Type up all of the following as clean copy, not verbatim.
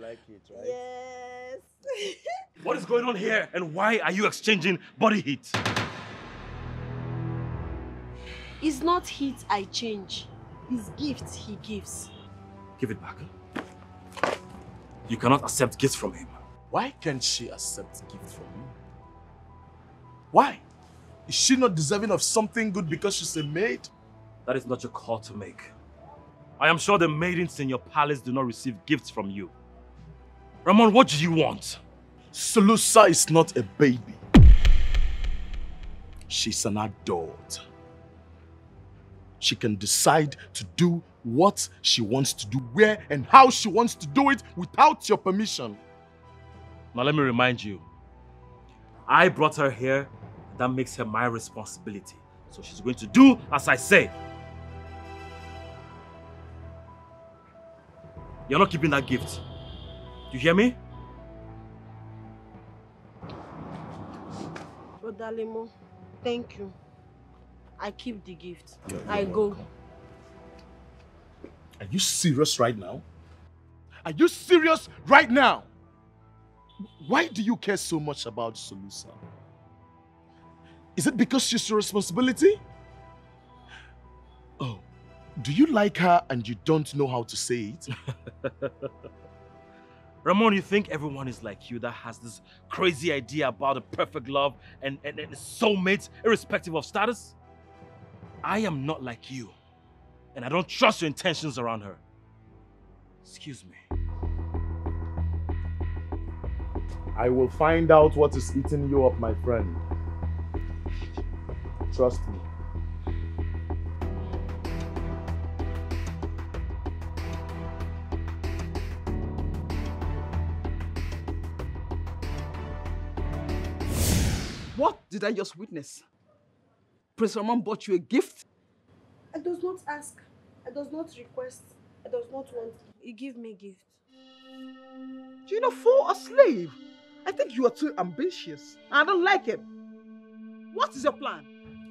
like it, right? Yes. What is going on here and why are you exchanging body heat? It's not heat I change. It's gifts he gives. Give it back. You cannot accept gifts from him. Why can't she accept gifts from you? Why? Is she not deserving of something good because she's a maid? That is not your call to make. I am sure the maidens in your palace do not receive gifts from you. Ramon, what do you want? Sulusa is not a baby. She's an adult. She can decide to do what she wants to do, where and how she wants to do it without your permission. Now let me remind you, I brought her here. That makes her my responsibility. So she's going to do as I say. You're not keeping that gift. You hear me? Odalemo, thank you. I keep the gift. I go. Are you serious right now? Are you serious right now? Why do you care so much about Sulusa? Is it because she's your responsibility? Oh, do you like her and you don't know how to say it? Ramon, you think everyone is like you that has this crazy idea about a perfect love and soulmates irrespective of status? I am not like you. And I don't trust your intentions around her. Excuse me. I will find out what is eating you up, my friend. Trust me. What did I just witness? Prince Ramon bought you a gift? I does not ask. I does not request. I does not want. He give me gift. Do you know, for a slave, I think you are too ambitious. I don't like it. What is your plan?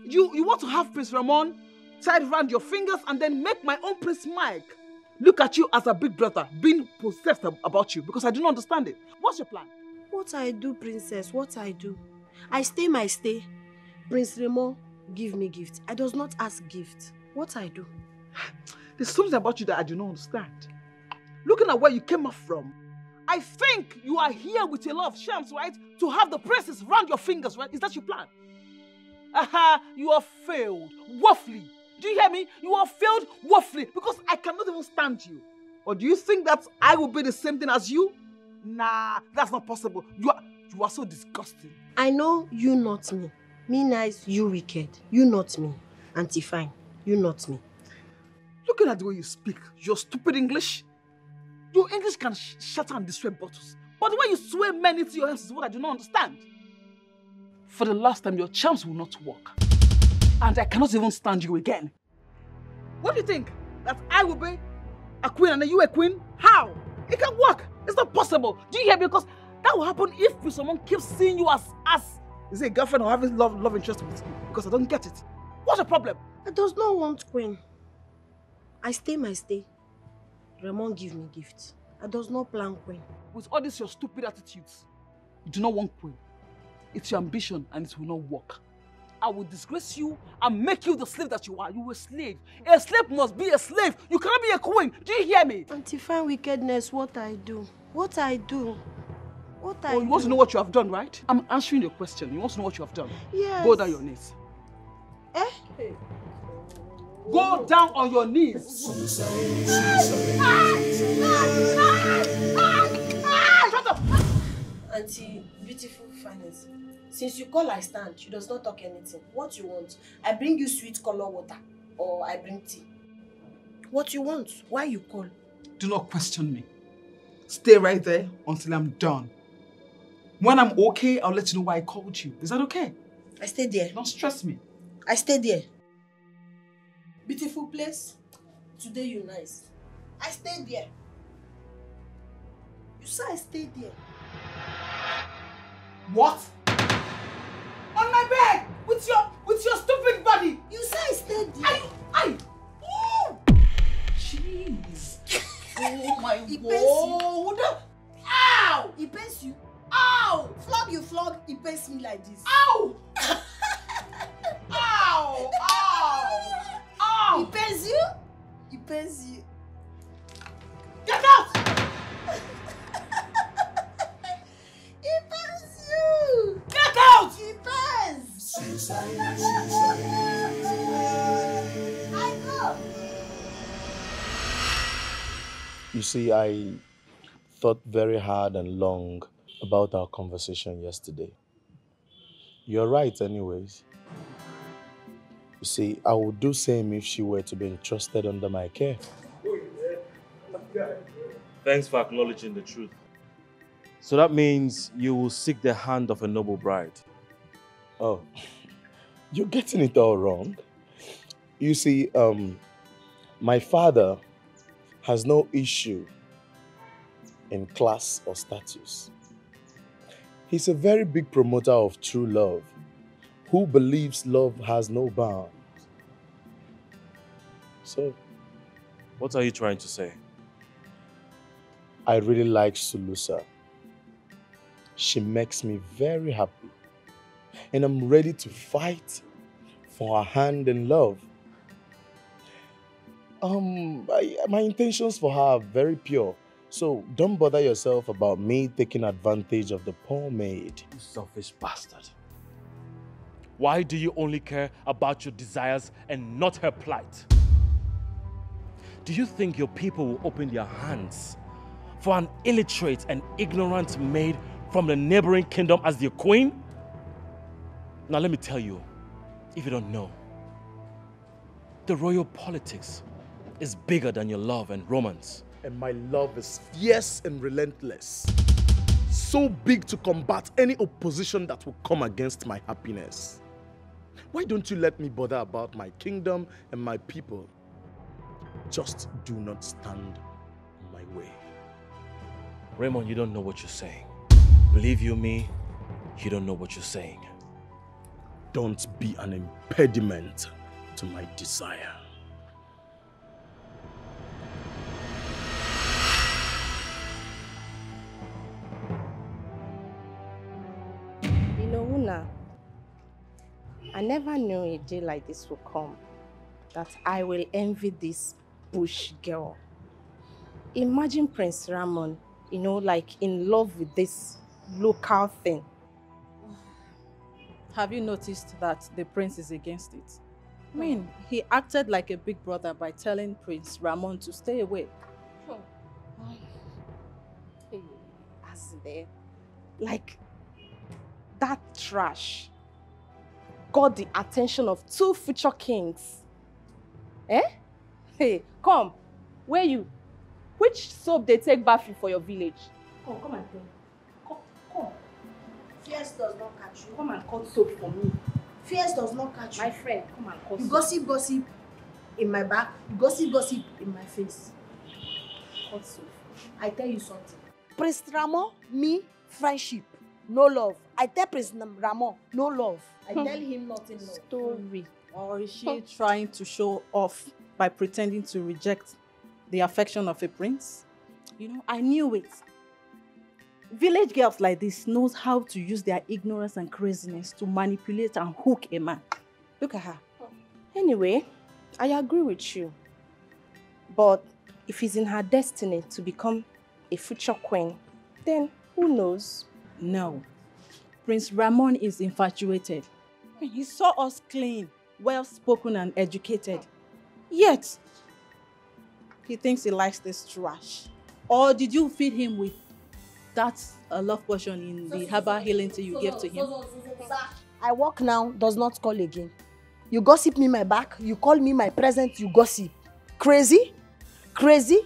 You want to have Prince Ramon tied around your fingers and then make my own Prince Mike look at you as a big brother being possessed about you because I do not understand it. What's your plan? What I do, princess, what I do. I stay my stay. Prince Ramon give me gift. I does not ask gift. What I do. There's something about you that I do not understand. Looking at where you came up from, I think you are here with a lot of shams, right? To have the princess round your fingers, right? Is that your plan? Aha, you have failed woefully. Do you hear me? You have failed woefully because I cannot even stand you. Or do you think that I will be the same thing as you? Nah, that's not possible. You are so disgusting. I know you not me. Me nice, you wicked. You not me. Auntie fine. You not me. Looking at the way you speak, your stupid English. Your English can shatter and destroy bottles. But the way you swear men into your hands is what I do not understand. For the last time, your charms will not work. And I cannot even stand you again. What do you think? That I will be a queen and you a queen? How? It can work. It's not possible. Do you hear me? Because that will happen if someone keeps seeing you as is it a girlfriend or having love interest with you? Because I don't get it. What's the problem? I does not want queen. I stay my stay. Ramon give me gift. I does not plan queen. With all these your stupid attitudes, you do not want queen. It's your ambition and it will not work. I will disgrace you and make you the slave that you are. You are a slave. A slave must be a slave. You cannot be a queen. Do you hear me? Auntie fine wickedness, what I do. What I do. What I do. You want to know what you have done, right? I'm answering your question. You want to know what you have done? Yes. Go down your knees. Hey. Go down on your knees. Shut up! Auntie, beautiful finance. Since you call I stand, she does not talk anything. What you want? I bring you sweet color water or I bring tea. What you want? Why you call? Do not question me. Stay right there until I'm done. When I'm okay, I'll let you know why I called you. Is that okay? I stay there. Don't stress me. I stay there. Beautiful place. Today you nice. I stay there. You say I stay there. What? On my bed with your stupid body. You say I stay there. Ooh. Jeez. Oh my God. You see, I thought very hard and long about our conversation yesterday. You're right anyways. You see, I would do same if she were to be entrusted under my care. Thanks for acknowledging the truth. So that means you will seek the hand of a noble bride. Oh, you're getting it all wrong. You see, my father has no issue in class or status. He's a very big promoter of true love, who believes love has no bounds. So, What are you trying to say? I really like Sulusa. She makes me very happy. And I'm ready to fight for her hand in love. My intentions for her are very pure. So don't bother yourself about me taking advantage of the poor maid. You selfish bastard. Why do you only care about your desires and not her plight? Do you think your people will open their hands for an illiterate and ignorant maid from the neighboring kingdom as their queen? Now let me tell you, if you don't know, the royal politics is bigger than your love and romance. And my love is fierce and relentless. So big to combat any opposition that will come against my happiness. Why don't you let me bother about my kingdom and my people? Just do not stand in my way. Raymond, you don't know what you're saying. Believe you me, you don't know what you're saying. Don't be an impediment to my desire. You know, Una, I never knew a day like this would come, that I will envy this bush girl. Imagine Prince Ramon, you know, like in love with this local thing. Have you noticed that the prince is against it? I mean, he acted like a big brother by telling Prince Ramon to stay away. Hey, as there, like that trash got the attention of two future kings. Eh? Hey, come, where you? Which soap they take bath you for your village? Come and tell. Come. Fears does not catch you. Come and cut soap for me. Fears does not catch you. My friend, come and cut You soap. gossip in my back. You gossip in my face. Cut soap. I tell you something. Prince Ramon, me, friendship, no love. I tell Prince Ramon, no love. I tell him nothing. No. Story. Or is she trying to show off by pretending to reject the affection of a prince? You know, I knew it. Village girls like this knows how to use their ignorance and craziness to manipulate and hook a man. Look at her. Anyway, I agree with you. But if it's in her destiny to become a future queen, then who knows? No. Prince Ramon is infatuated. I mean, he saw us clean, well-spoken and educated. Yet, he thinks he likes this trash. Or did you feed him with that love potion in the herbal healing tea you gave to him? I walk now, does not call again. You gossip me my back, you call me my present, you gossip. Crazy? Crazy?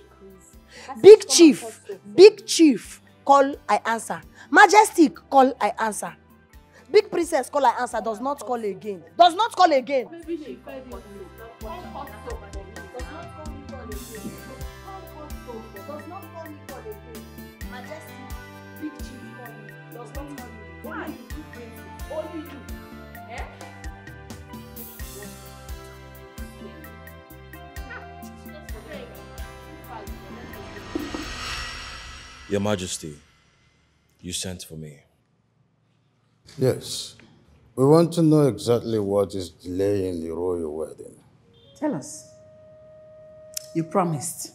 Big chief, call, I answer. Majestic, call, I answer. Big princess, call, I answer, does not call again. Does not call again. Maybe she fed him with Does not call me call again. Majestic, big chief call me. Does not call me. Why? You crazy. Only you. Eh? Your Majesty, you sent for me. Yes. We want to know exactly what is delaying the royal wedding. Tell us. You promised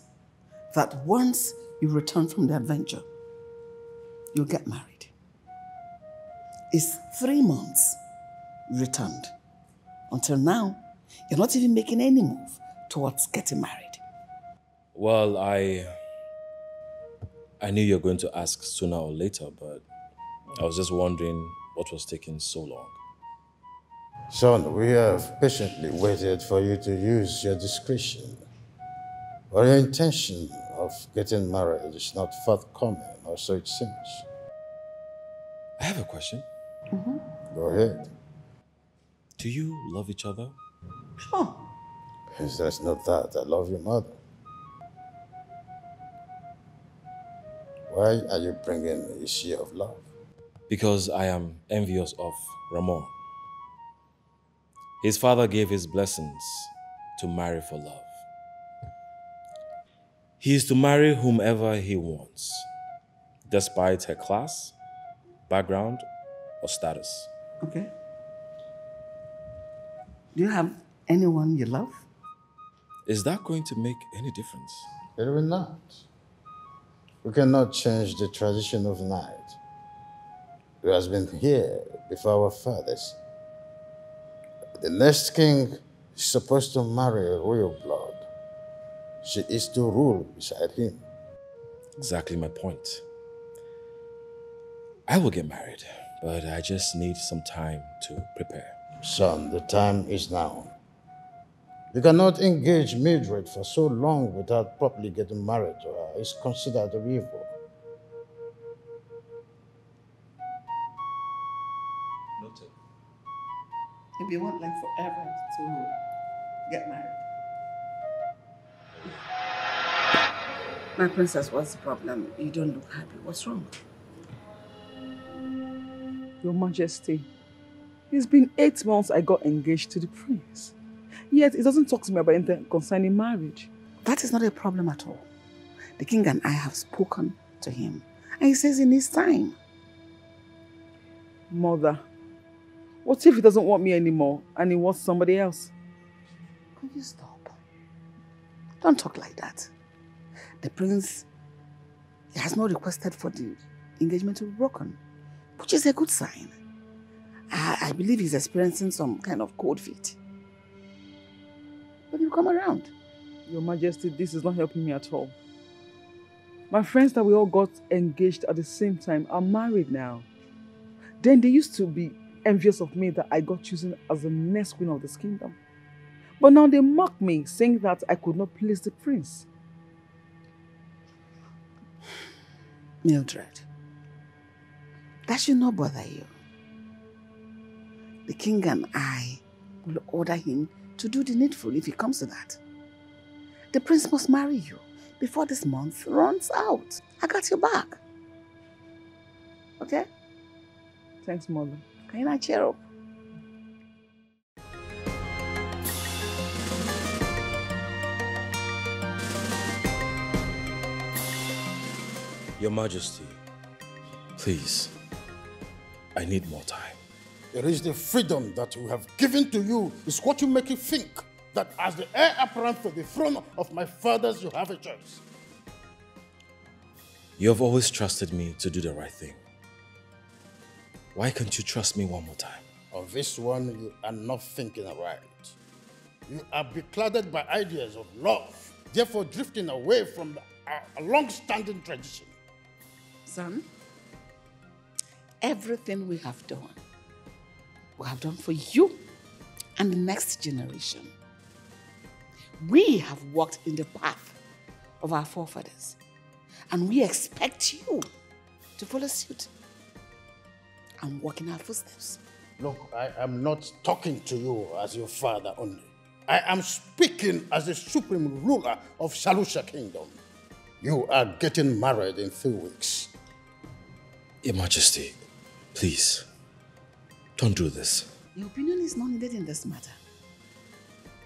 that once you return from the adventure, you'll get married. It's 3 months you returned. Until now, you're not even making any move towards getting married. Well, I I knew you were going to ask sooner or later, but I was just wondering what was taking so long. Son, we have patiently waited for you to use your discretion. But your intention of getting married is not forthcoming, or so it seems. I have a question. Go ahead. Do you love each other? Sure. Yes, there's no doubt I love your mother. Why are you bringing the issue of love? Because I am envious of Ramon. His father gave his blessings to marry for love. He is to marry whomever he wants, despite her class, background, or status. Okay. Do you have anyone you love? Is that going to make any difference? It will not. We cannot change the tradition of the night. It has been here before our fathers. The next king is supposed to marry a royal blood. She is to rule beside him. Exactly my point. I will get married, but I just need some time to prepare. Son, the time is now. You cannot engage Mildred for so long without properly getting married to her. It's considered an evil. Noted. If you want like forever to get married. My princess, what's the problem? You don't look happy. What's wrong? Your Majesty, it's been 8 months I got engaged to the prince. Yet he doesn't talk to me about anything concerning marriage. That is not a problem at all. The king and I have spoken to him. And he says he needs time. Mother, what if he doesn't want me anymore and he wants somebody else? Could you stop? Don't talk like that. The prince, he has not requested for the engagement to be broken, which is a good sign. I believe he's experiencing some kind of cold feet. But he'll come around. Your Majesty, this is not helping me at all. My friends that we all got engaged at the same time are married now. Then they used to be envious of me that I got chosen as the next queen of this kingdom. But now they mock me, saying that I could not please the prince. Mildred, that should not bother you. The king and I will order him to do the needful if it comes to that. The prince must marry you before this month runs out. I got your back. Okay? Thanks, Mother. Can you not cheer up? Your Majesty, please, I need more time. It is the freedom that we have given to you is what you make you think that as the heir apparent to the throne of my fathers, you have a choice. You have always trusted me to do the right thing. Why can't you trust me one more time? On this one, you are not thinking right. You are beclouded by ideas of love, therefore drifting away from a long-standing tradition. Son, everything we have done for you and the next generation. We have walked in the path of our forefathers, and we expect you to follow suit and walk in our footsteps. Look, I am not talking to you as your father only. I am speaking as the supreme ruler of Shalusha Kingdom. You are getting married in 3 weeks. Your Majesty, please, don't do this. Your opinion is not needed in this matter.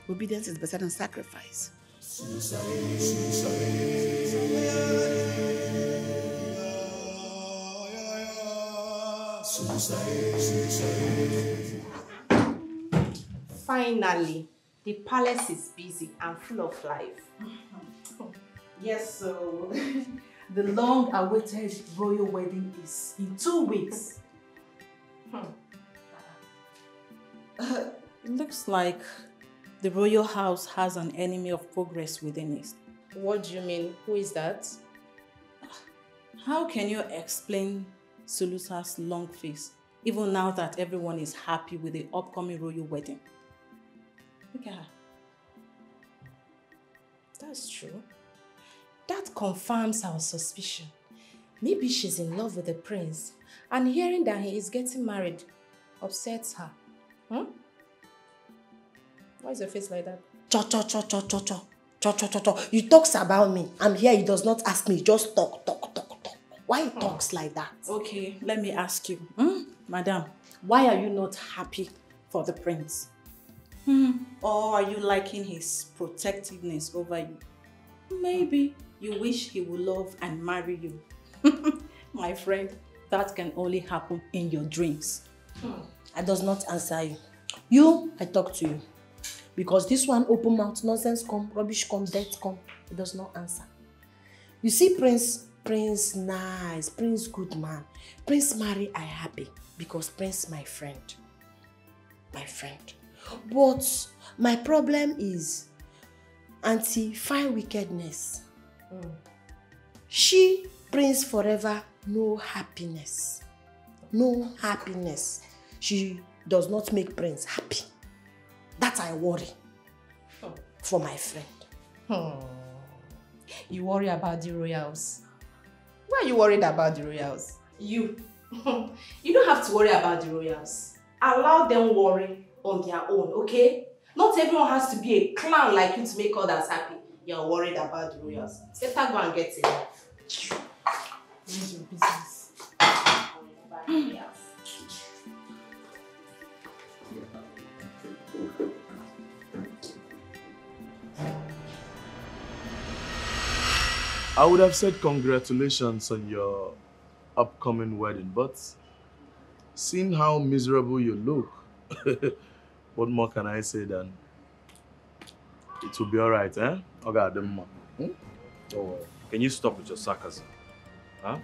Obedience is better than sacrifice. Finally, the palace is busy and full of life. Yes, so the long-awaited royal wedding is in 2 weeks. It looks like the royal house has an enemy of progress within it. What do you mean? Who is that? How can you explain Solusa's long face, even now that everyone is happy with the upcoming royal wedding? Look at her. That's true. That confirms our suspicion. Maybe she's in love with the prince, and hearing that he is getting married upsets her. Why is your face like that? You talks about me. I'm here, he does not ask me, just talk. Why he talks like that? Okay, let me ask you. Madam, why are you not happy for the prince? Or are you liking his protectiveness over you? Maybe you wish he would love and marry you. My friend, that can only happen in your dreams. I does not answer you. I talk to you. Because this one open mouth, nonsense come, rubbish come, death come. He does not answer. You see Prince nice, Prince good man. Prince marry, I happy. Because Prince my friend. My friend. But my problem is Auntie fine wickedness. She, Prince forever, no happiness. No happiness. She does not make Prince happy. That I worry for my friend. You worry about the royals. Why are you worried about the royals? You don't have to worry about the royals. Allow them worry on their own, okay? Not everyone has to be a clown like you to make others happy. You're worried about the royals. Better go and get it. Mind your business. I would have said congratulations on your upcoming wedding, but seeing how miserable you look, what more can I say than it will be alright, eh? Okay, Don't worry. Can you stop with your sarcasm? Huh?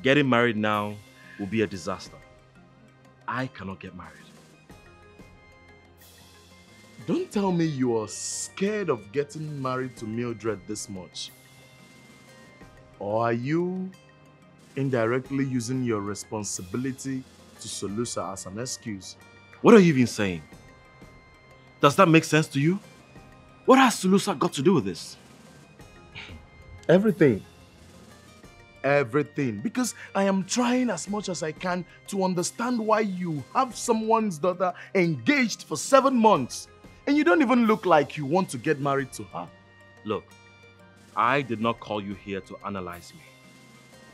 Getting married now will be a disaster. I cannot get married. Don't tell me you are scared of getting married to Mildred this much. Or are you indirectly using your responsibility to Solusa as an excuse? What are you even saying? Does that make sense to you? What has Solusa got to do with this? Everything. Everything. Because I am trying as much as I can to understand why you have someone's daughter engaged for 7 months and you don't even look like you want to get married to her. Look, I did not call you here to analyze me.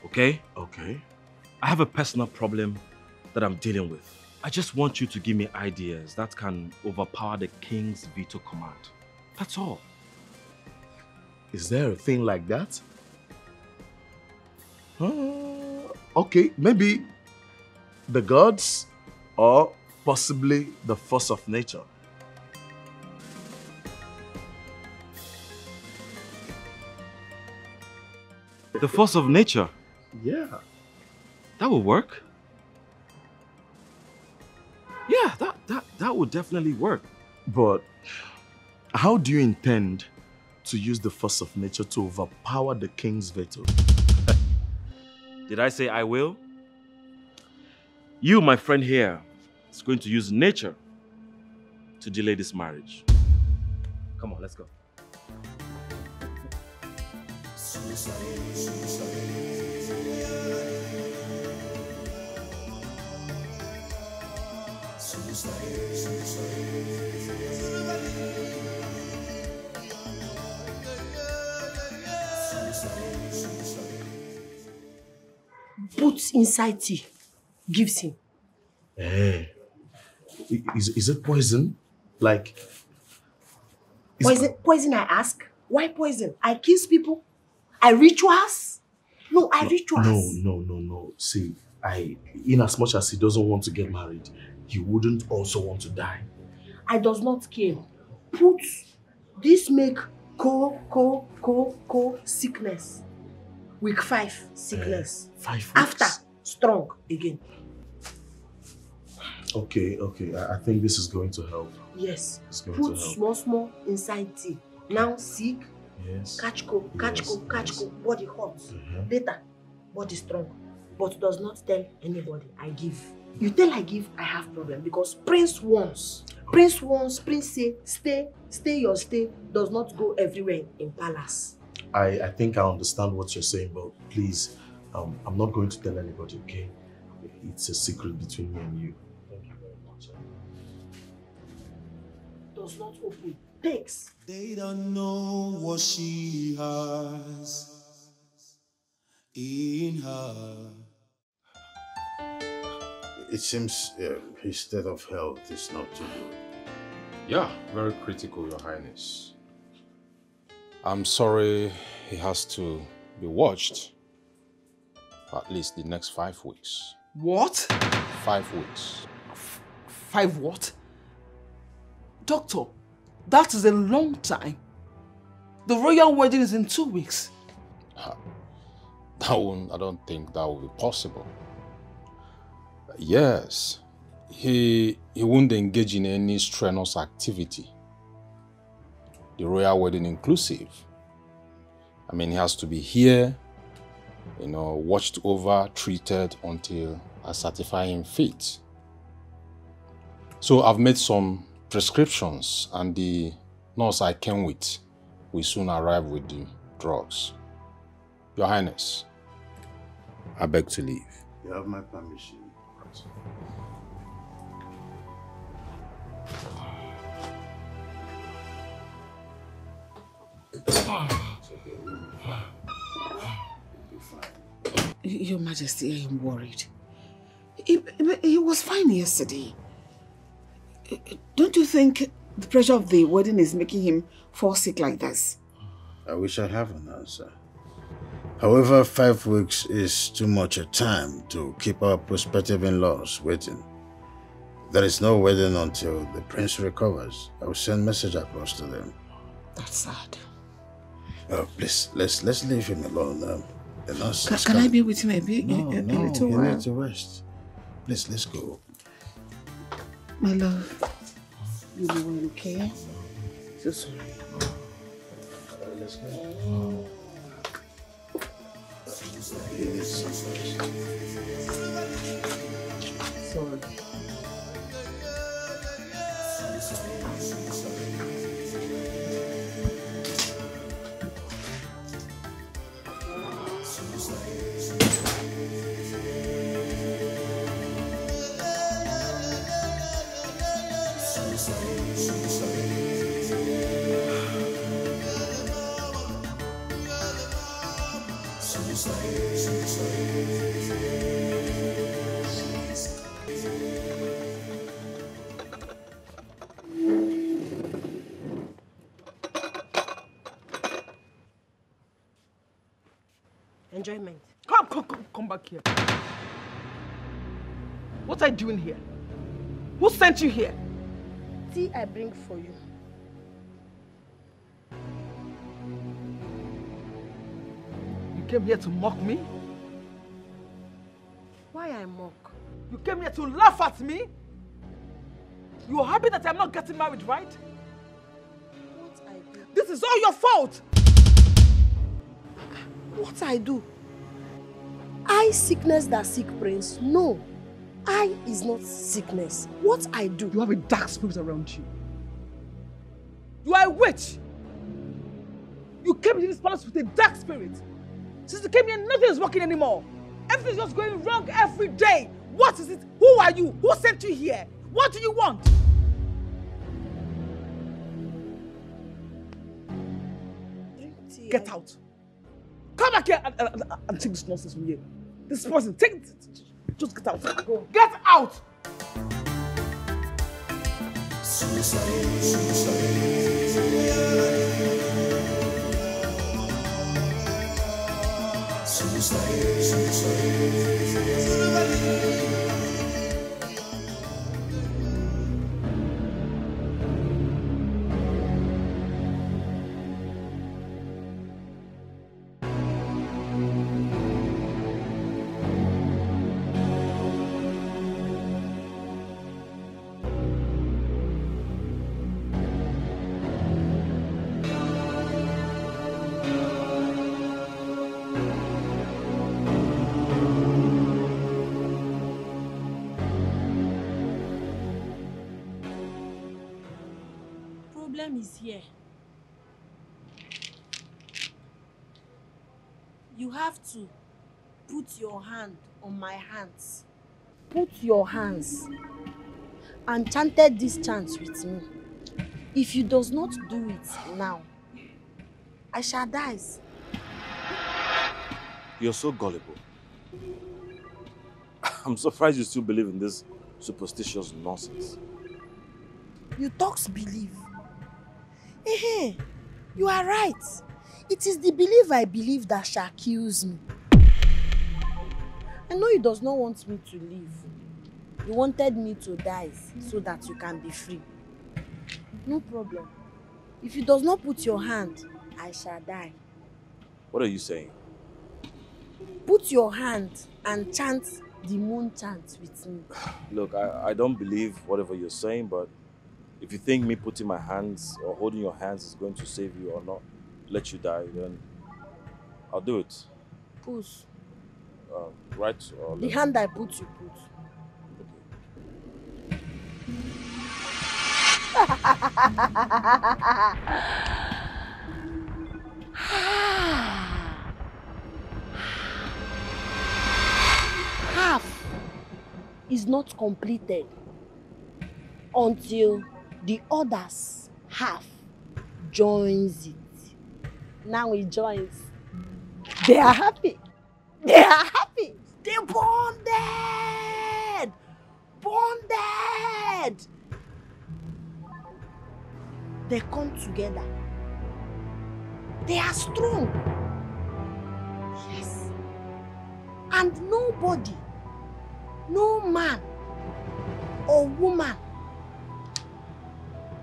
Okay? Okay. I have a personal problem that I'm dealing with. I just want you to give me ideas that can overpower the king's veto command. That's all. Is there a thing like that? Okay, maybe the gods or possibly the force of nature. The force of nature? Yeah. That will work. Yeah, that would definitely work. But how do you intend to use the force of nature to overpower the king's veto? Did I say I will? You, my friend here, is going to use nature to delay this marriage. Come on, let's go. Puts inside tea, gives him. Hey, is it poison? Like... Poison, I ask? Why poison? I kiss people? I rituals? No, I rituals. No. See, in as much as he doesn't want to get married, he wouldn't also want to die. I does not care. Put this make sickness. Week 5 sickness. 5 weeks? After strong again. Okay. I think this is going to help. Yes. It's going Put to help. small inside tea. Now sick, Yes. Catch cold, catch cold, catch cold, body hot. Later, body strong, but does not tell anybody I give. You tell I give, I have problem because Prince wants. Prince say stay your stay does not go everywhere in palace. I think I understand what you're saying, but please, I'm not going to tell anybody, okay? It's a secret between me and you. Thank you very much. Does not open. Takes. They don't know what she has in her. It seems his state of health is not too good. Yeah, very critical, Your Highness. I'm sorry he has to be watched for at least the next 5 weeks. What? 5 weeks. 5 what? Doctor, that is a long time. The royal wedding is in 2 weeks. I don't think that will be possible. Yes, he won't engage in any strenuous activity. The royal wedding inclusive. I mean, he has to be here, watched over, treated until I certify him fit. So I've made some prescriptions and the nurse I came with will soon arrive with the drugs. Your Highness, I beg to leave. You have my permission. Your Majesty, I am worried. He was fine yesterday. Don't you think the pressure of the wedding is making him fall sick like this? I wish I have an answer. However, 5 weeks is too much a time to keep our prospective in-laws waiting. There is no wedding until the prince recovers. I will send message across to them. That's sad. Please, let's leave him alone. The nurse Can I be with him a bit? No, a little he while? needs to rest. Please, let's go. My love, you be well, okay? So sorry. Let's go. Sorry. Enjoyment. Come back here. What are you doing here? Who sent you here? Tea I bring for you. You came here to mock me? Why I mock? You came here to laugh at me? You are happy that I'm not getting married, right? What I do? This is all your fault! What I do? I sickness that sick prince? No. I is not sickness. What I do? You have a dark spirit around you. You are a witch. You came into this palace with a dark spirit. Since you came here, nothing is working anymore. Everything's just going wrong every day. What is it? Who are you? Who sent you here? What do you want? Get out. Come back here and take this nonsense from here. This person, take it. Just get out. Go. Get out! time is here. You have to put your hand on my hands. Put your hands and chanted this chant with me. If you does not do it now, I shall die. You're so gullible. I'm surprised you still believe in this superstitious nonsense. You talks believe. Eh, you are right. It is the belief I believe that shall kills me. I know you does not want me to live. You wanted me to die so that you can be free. No problem. If you does not put your hand, I shall die. What are you saying? Put your hand and chant the moon chant with me. Look, I don't believe whatever you're saying, but if you think me putting my hands or holding your hands is going to save you or not let you die, then I'll do it. Push. Right or left? The hand I put, you put. Half is not completed until the others half joins it. Now it joins. They are happy. They are happy. They bonded. Bonded. They come together. They are strong. Yes. And nobody, no man or woman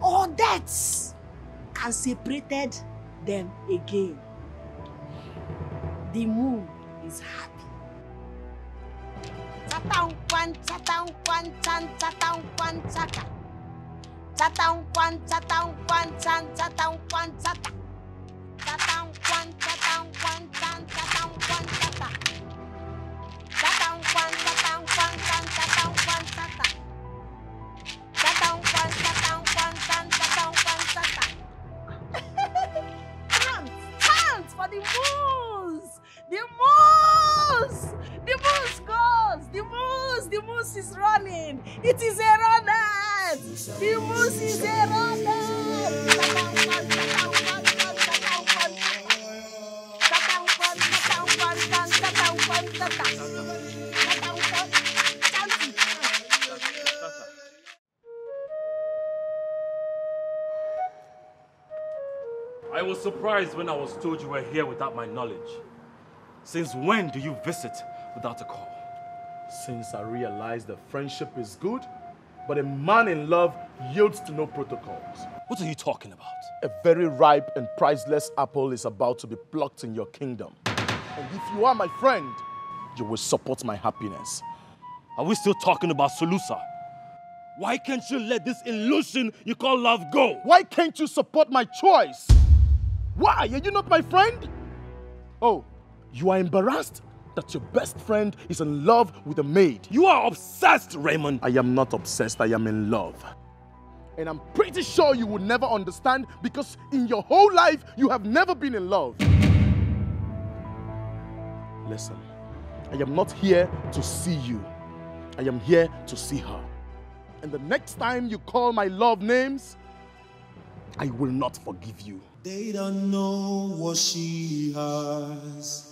or deaths can separate them again. The moon is happy. Chatang kwan chan chatang kwan chaka. Chatang kwan chan chatang kwan chata. Chatang kwan chan chatang kwan chata. Chatang kwan chan chatang kwan chata. Chatang kwan chan chatang kwan chata. Chant for the moons! The moose! The moose goes! The moose is running! It is a runner! The moose is a runner! I was surprised when I was told you were here without my knowledge. Since when do you visit without a call? Since I realized that friendship is good, but a man in love yields to no protocols. What are you talking about? A very ripe and priceless apple is about to be plucked in your kingdom. And if you are my friend, you will support my happiness. Are we still talking about Solusa? Why can't you let this illusion you call love go? Why can't you support my choice? Why? Are you not my friend? Oh, you are embarrassed that your best friend is in love with a maid. You are obsessed, Raymond. I am not obsessed, I am in love. And I'm pretty sure you will never understand because in your whole life, you have never been in love. Listen, I am not here to see you. I am here to see her. And the next time you call my love names, I will not forgive you. They don't know what she has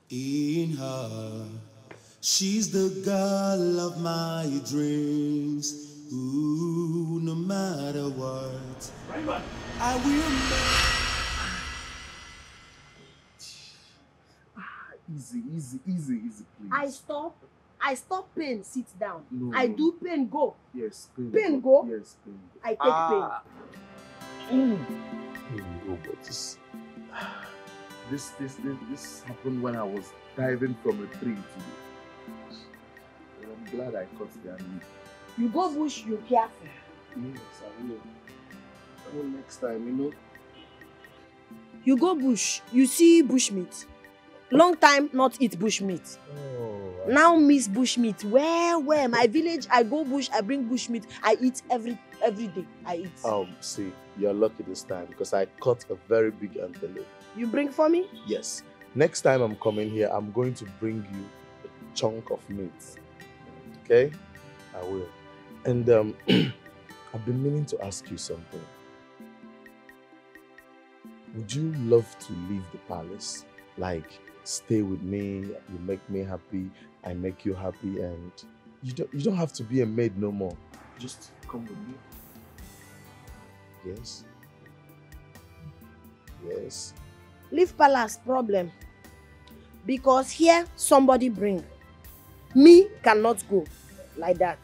in her. She's the girl of my dreams. Ooh, no matter what, I will Easy, please. I stop pain, sit down. No. I do pain, go. Yes, pain. Pain go. Yes, pain. I take pain. No, but this happened when I was diving from a tree to you. I'm glad I caught the enemy. You go bush, you careful. Yes, I will. I will next time, you know. You go bush, you see bush meat. Long time not eat bush meat. Oh, Now miss bush meat. Where? My village, I go bush, I bring bush meat. I eat every day. I eat. See, you're lucky this time because I cut a very big antelope. You bring for me? Yes. Next time I'm coming here, I'm going to bring you a chunk of meat. Okay? I will. And I've been meaning to ask you something. Would you love to leave the palace? Like, stay with me, you make me happy, I make you happy, and you don't have to be a maid no more. Just come with me. Yes? Yes. Leave palace, problem. Because here, somebody bring. Me cannot go like that.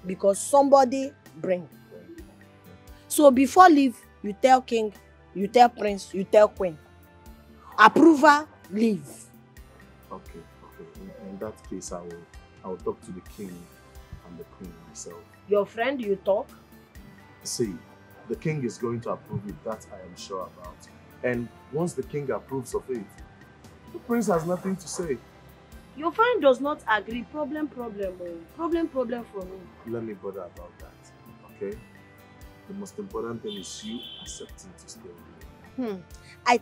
Because somebody bring. So before leave, you tell king, you tell prince, you tell queen. Approval, leave. Okay. In that case, I will talk to the king and the queen myself. Your friend, you talk? See, the king is going to approve it, that I am sure about. And once the king approves of it, the prince has nothing to say. Your friend does not agree. Problem. Problem for me. Let me bother about that, okay? The most important thing is you accepting to stay with me. I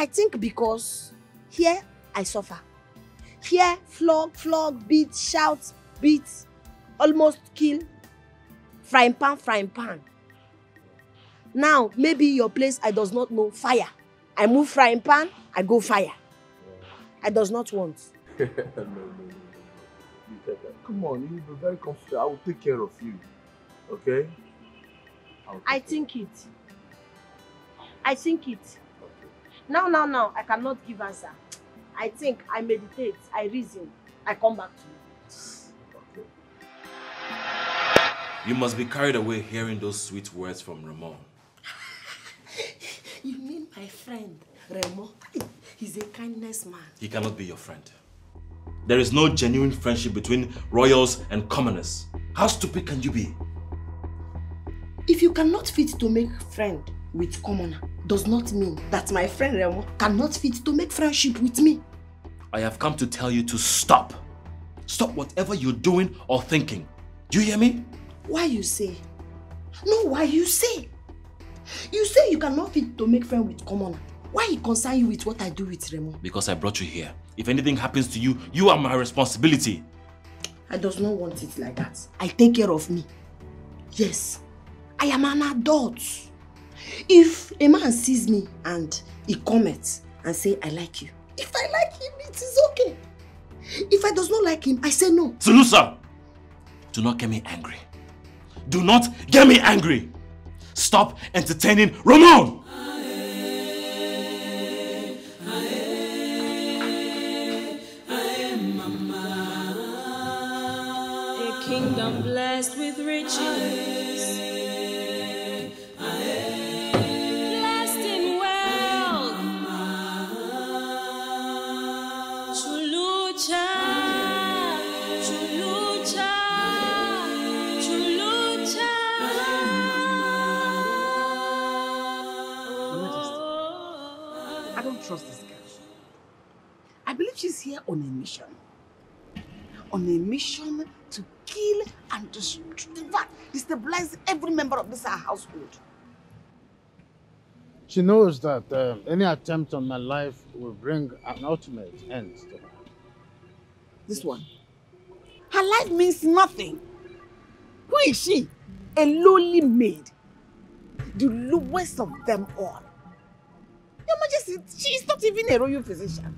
think because here I suffer. Here, flog, beat, shout, beat, almost kill, frying pan. Now, maybe your place, I does not know, fire. I move frying pan, I go fire. I does not want. No. Come on, you'll be very comfortable. I will take care of you, okay? I think it. Okay. Now, I cannot give answer. I think, I meditate, I reason, I come back to you. Okay. You must be carried away hearing those sweet words from Ramon. You mean my friend, Remo? He's a kindness man. He cannot be your friend. There is no genuine friendship between royals and commoners. How stupid can you be? If you cannot fit to make friend with commoner, does not mean that my friend Remo cannot fit to make friendship with me. I have come to tell you to stop. Stop whatever you're doing or thinking. Do you hear me? Why you say? No, why you say? You say you cannot fit to make friend with commoner. Why it concern you with what I do with Remo? Because I brought you here. If anything happens to you, you are my responsibility. I does not want it like that. I take care of me. Yes, I am an adult. If a man sees me and he comments and say, I like you. If I like him, it is okay. If I does not like him, I say no. Sulusa, do not get me angry. Do not get me angry. Stop entertaining Ramon. A kingdom blessed with riches. Trust this girl. I believe she's here on a mission. On a mission to kill and destabilize every member of this household. She knows that any attempt on my life will bring an ultimate end to her. This one. Her life means nothing. Who is she? A lowly maid. The lowest of them all. Your Majesty, she is not even a royal physician.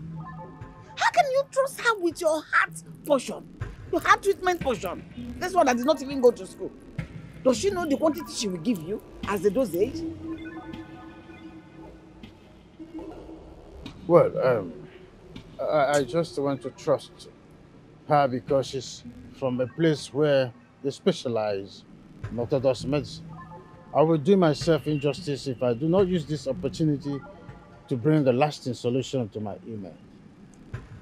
How can you trust her with your heart portion? Your heart treatment portion? This one that did not even go to school. Does she know the quantity she will give you as a dosage? Well, I just want to trust her because she's from a place where they specialize in orthodox medicine. I will do myself injustice if I do not use this opportunity to bring a lasting solution to my email.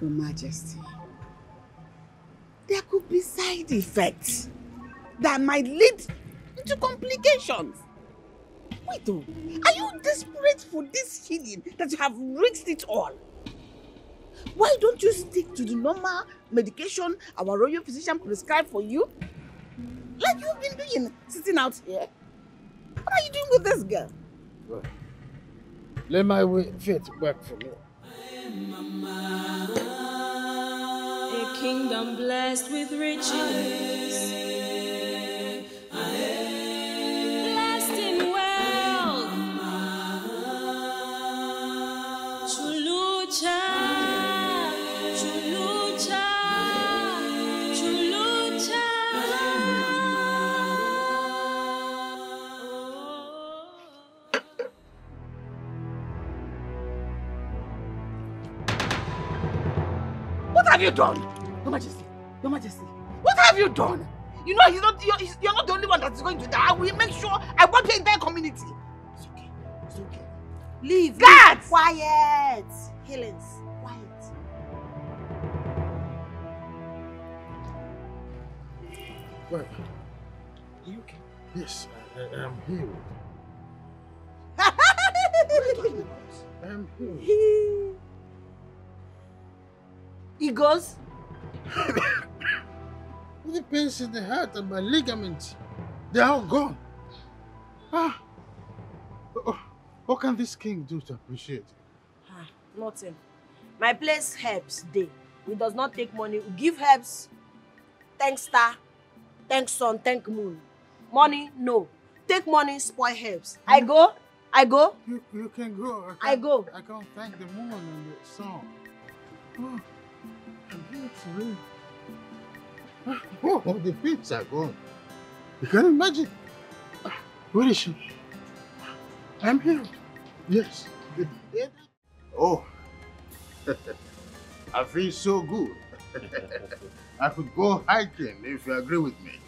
Your Majesty, there could be side effects that might lead to complications. Wait, are you desperate for this healing that you have risked it all? Why don't you stick to the normal medication our royal physician prescribed for you? Like you've been doing, sitting out here. What are you doing with this girl? Well, let my faith work for me. A kingdom blessed with riches. Blessed in wealth. Chulucha. Chulucha. Chulucha. What have you done? Your Majesty, Your Majesty, what have you done? You know you're not the only one that's going to die. I will make sure I want the entire community. It's okay. It's okay. Leave. Guards! Quiet. Helens, quiet. Well, are you okay? Yes, I am healed. I am healed. He goes. The pains in the heart and my ligaments, they are all gone. Ah, what can this king do to appreciate it? Nothing. My place helps day. We does not take money. We give herbs. Thank star. Thank sun. Thank moon. Money, no. Take money, spoil herbs. I go. You can go. I go. I can't thank the moon and the sun. Oh, I'm healed for real. Oh, the pits are gone. You can imagine. Where is she? I'm healed. Yes. Oh, I feel so good. I could go hiking if you agree with me.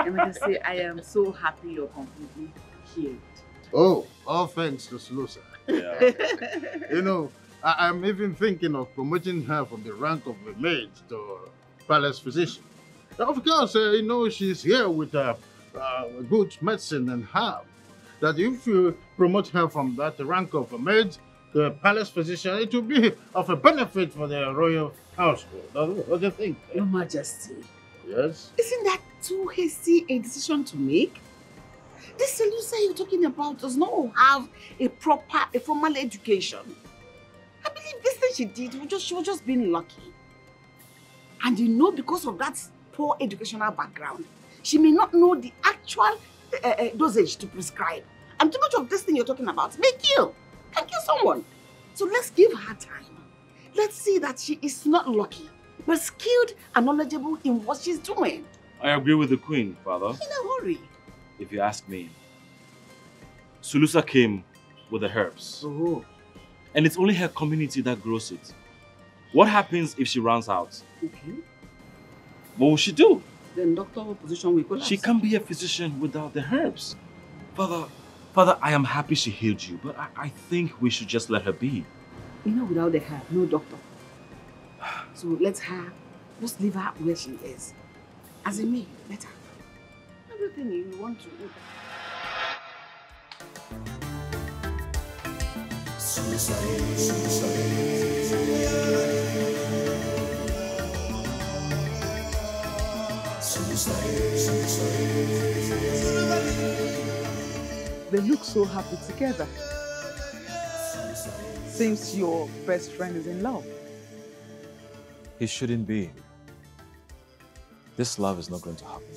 Emergency, I am so happy you're completely healed. Oh, all thanks to Slusa. Yeah. You know, I'm even thinking of promoting her from the rank of a maid to palace physician. Of course, you know, she's here with good medicine and herb. That if you promote her from that rank of a maid to a palace physician, it will be of a benefit for the royal household. What do you think? Your Majesty. Yes? Isn't that too hasty a decision to make? This Selusa you're talking about does not have a formal education. I believe this thing she did, she was just being lucky. And you know, because of that poor educational background, she may not know the actual dosage to prescribe. And too much of this thing you're talking about may can kill someone. So let's give her time. Let's see that she is not lucky, but skilled and knowledgeable in what she's doing. I agree with the queen, Father. In a hurry. If you ask me. Sulusa came with the herbs. Oh. And it's only her community that grows it. What happens if she runs out? Okay. What will she do? Then doctor position will collapse. She can't be a physician without the herbs. Father, I am happy she healed you, but I think we should just let her be. You know, without the herb, no doctor. So let her, just leave her where she is. As a maid, let her. Everything you want to do. They look so happy together. Seems your best friend is in love. He shouldn't be. This love is not going to happen.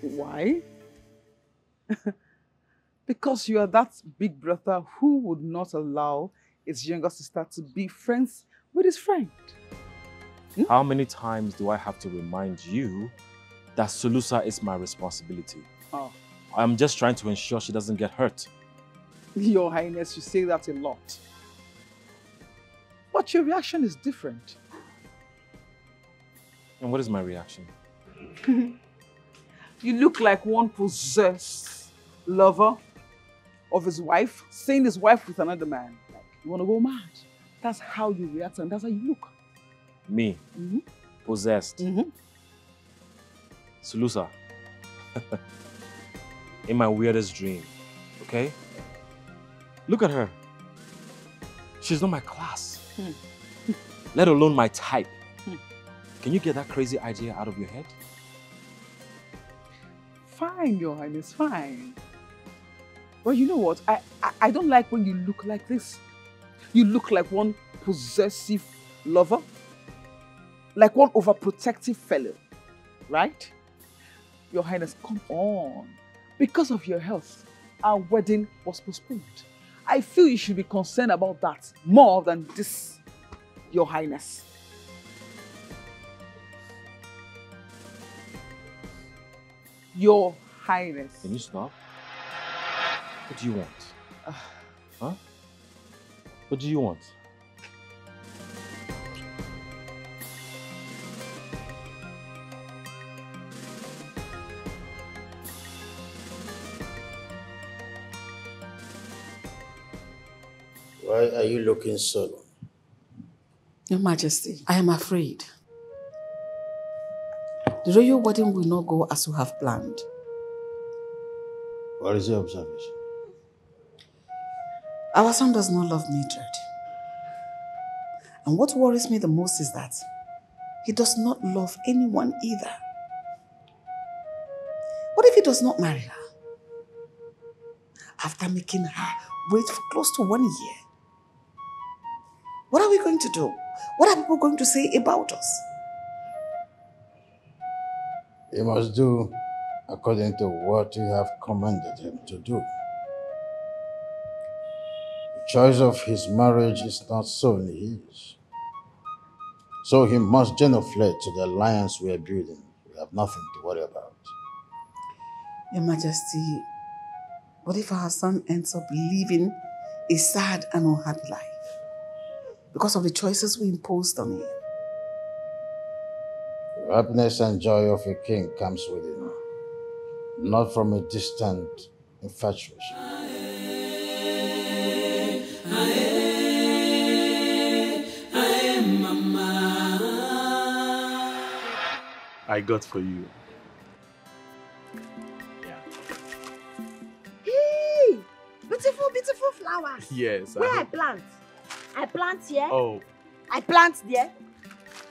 Why? Because you are that big brother who would not allow his younger sister to be friends with his friend. How many times do I have to remind you that Sulusa is my responsibility? Oh. I'm just trying to ensure she doesn't get hurt. Your Highness, you say that a lot. But your reaction is different. And what is my reaction? You look like one possessed lover of his wife, seeing his wife with another man. Like, you want to go mad. That's how you react and that's how you look. Me? Possessed? Sulusa. In my weirdest dream, okay? Look at her. She's not my class. let alone my type. Can you get that crazy idea out of your head? Fine, Your Highness, fine. Well, you know what? I don't like when you look like this. You look like one possessive lover. Like one overprotective fellow. Right? Your Highness, come on. Because of your health, our wedding was postponed. I feel you should be concerned about that more than this, Your Highness. Your Highness. Can you stop? What do you want? Huh? What do you want? Why are you looking so? Your Majesty, I am afraid. The royal wedding will not go as we have planned. What is your observation? Our son does not love Mildred. And what worries me the most is that he does not love anyone either. What if he does not marry her? After making her wait for close to 1 year. What are we going to do? What are people going to say about us? He must do according to what you have commanded him to do. The choice of his marriage is not solely his. So he must genuflect to the alliance we are building. We have nothing to worry about. Your Majesty, what if our son ends up living a sad and unhappy life because of the choices we imposed on him? The happiness and joy of a king comes within, not from a distant infatuation. I got for you. Hey! Beautiful, beautiful flowers. Yes. Where I plant? I plant here. Oh, I plant there.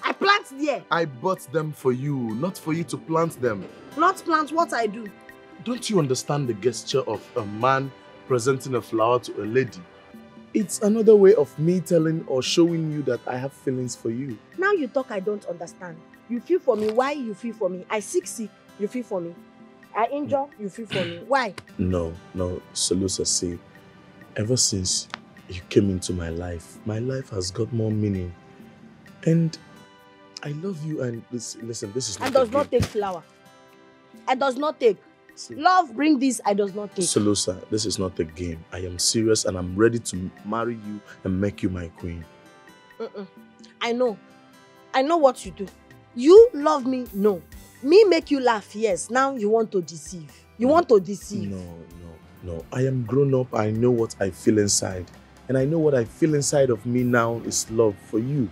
I plant there. I bought them for you, not for you to plant them. Not plant what I do. Don't you understand the gesture of a man presenting a flower to a lady? It's another way of me telling or showing you that I have feelings for you. Now you talk, I don't understand. You feel for me. Why you feel for me? I sick, you feel for me. I injure, you feel for me. Why? No, Solusa, see, ever since you came into my life has got more meaning. And I love you, and listen, this is not I does not take flower. I does not take. See, love bring this, I does not take. Solusa, this is not a game. I am serious and I'm ready to marry you and make you my queen. I know what you do. You love me, no. Me make you laugh, yes. Now you want to deceive. You want to deceive. No. I am grown up. I know what I feel inside. And I know what I feel inside of me now is love for you.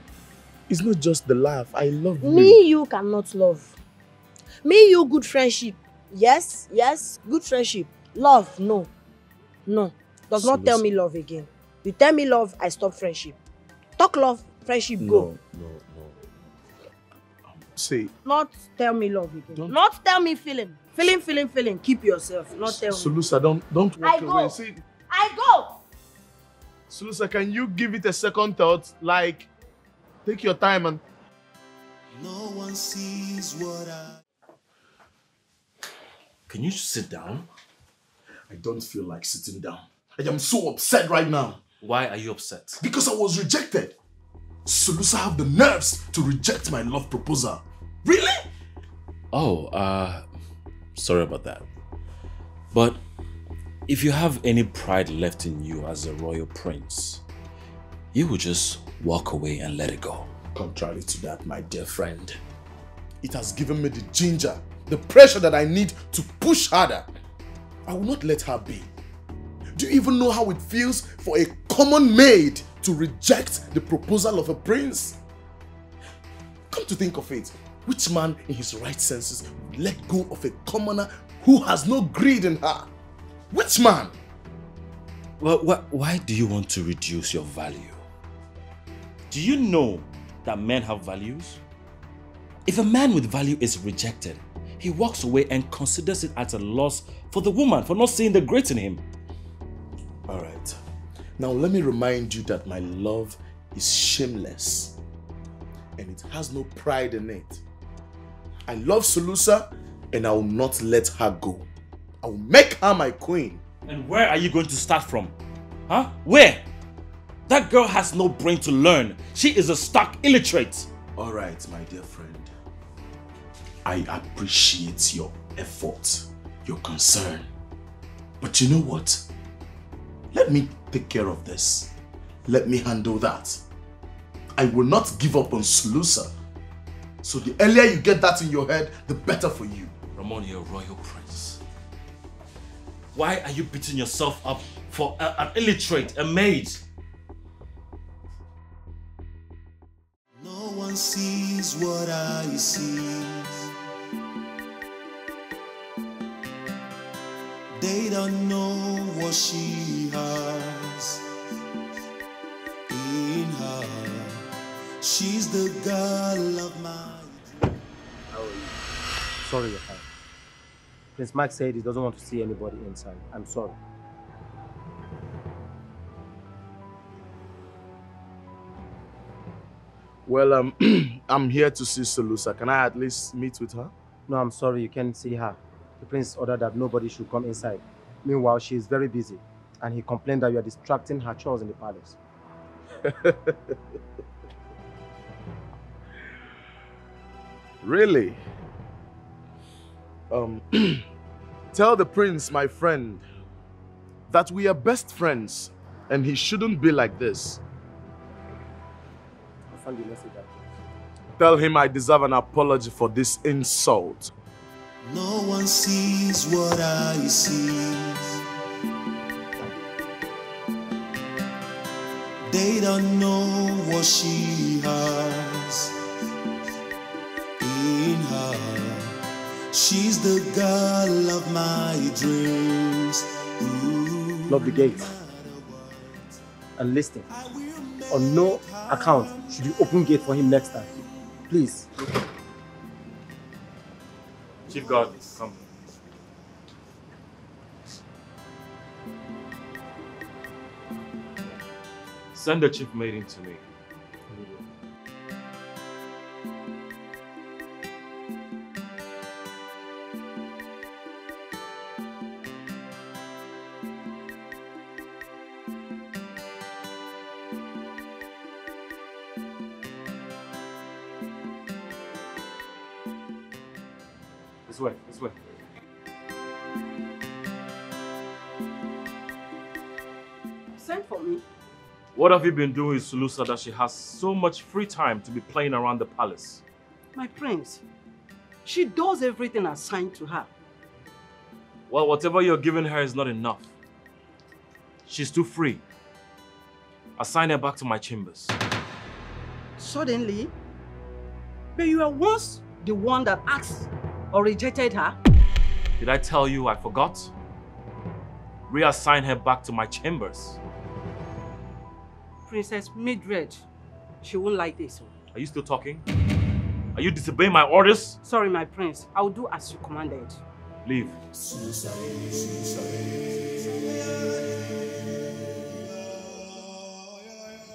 It's not just the laugh. I love you. Me, you cannot love. Me, you, good friendship. Yes, good friendship. Love, no. Does not tell me love again. You tell me love, I stop friendship. Talk love, friendship, go. No. See. Not tell me love again. Not tell me feeling. Feeling. Keep yourself. Not tell me. Solusa, don't walk away. See. I go. Solusa, can you give it a second thought? Like, take your time and... No one sees what Can you just sit down? I don't feel like sitting down. I am so upset right now. Why are you upset? Because I was rejected. Solusa have the nerves to reject my love proposal. Really? Oh, sorry about that. But if you have any pride left in you as a royal prince, you will just walk away and let it go. Contrary to that, my dear friend, it has given me the ginger, the pressure that I need to push harder. I will not let her be. Do you even know how it feels for a common maid to reject the proposal of a prince? Come to think of it, which man in his right senses would let go of a commoner who has no greed in her? Which man? Well, why do you want to reduce your value? Do you know that men have values? If a man with value is rejected, he walks away and considers it as a loss for the woman for not seeing the great in him. Alright. Now let me remind you that my love is shameless. And it has no pride in it. I love Solusa and I will not let her go. I will make her my queen. And where are you going to start from? Huh? Where? That girl has no brain to learn. She is a stark illiterate. Alright, my dear friend. I appreciate your effort, your concern. But you know what? Let me take care of this. Let me handle that. I will not give up on Solusa. So the earlier you get that in your head, the better for you. Ramon, you're a royal prince. Why are you beating yourself up for an illiterate, a maid? No one sees what I see. They don't know what she has in her. She's the girl of my dreams. How are you? Sorry, your time. Prince Mark said he doesn't want to see anybody inside. I'm sorry. Well, I'm here to see Solusa. Can I at least meet with her? No, I'm sorry, you can't see her. The prince ordered that nobody should come inside. Meanwhile, she is very busy, and he complained that you are distracting her chores in the palace. Really? Tell the prince, my friend, that we are best friends, and he shouldn't be like this. I'll send you a message after. Tell him I deserve an apology for this insult. No one sees what I see. They don't know what she has in her. She's the girl of my dreams. Lock the gate and listen. On no account should you open gate for him next time. Please. Chief Guard, come. Send the chief maiden to me. This way, this way. Send for me. What have you been doing with Solusa that she has so much free time to be playing around the palace? My prince, she does everything assigned to her. Well, whatever you're giving her is not enough. She's too free. Assign her back to my chambers. Suddenly? But you were once the one that asked or rejected her. Did I tell you I forgot? Reassign her back to my chambers. Princess Mildred, she won't like this. Are you still talking? Are you disobeying my orders? Sorry, my prince. I will do as you commanded. Leave.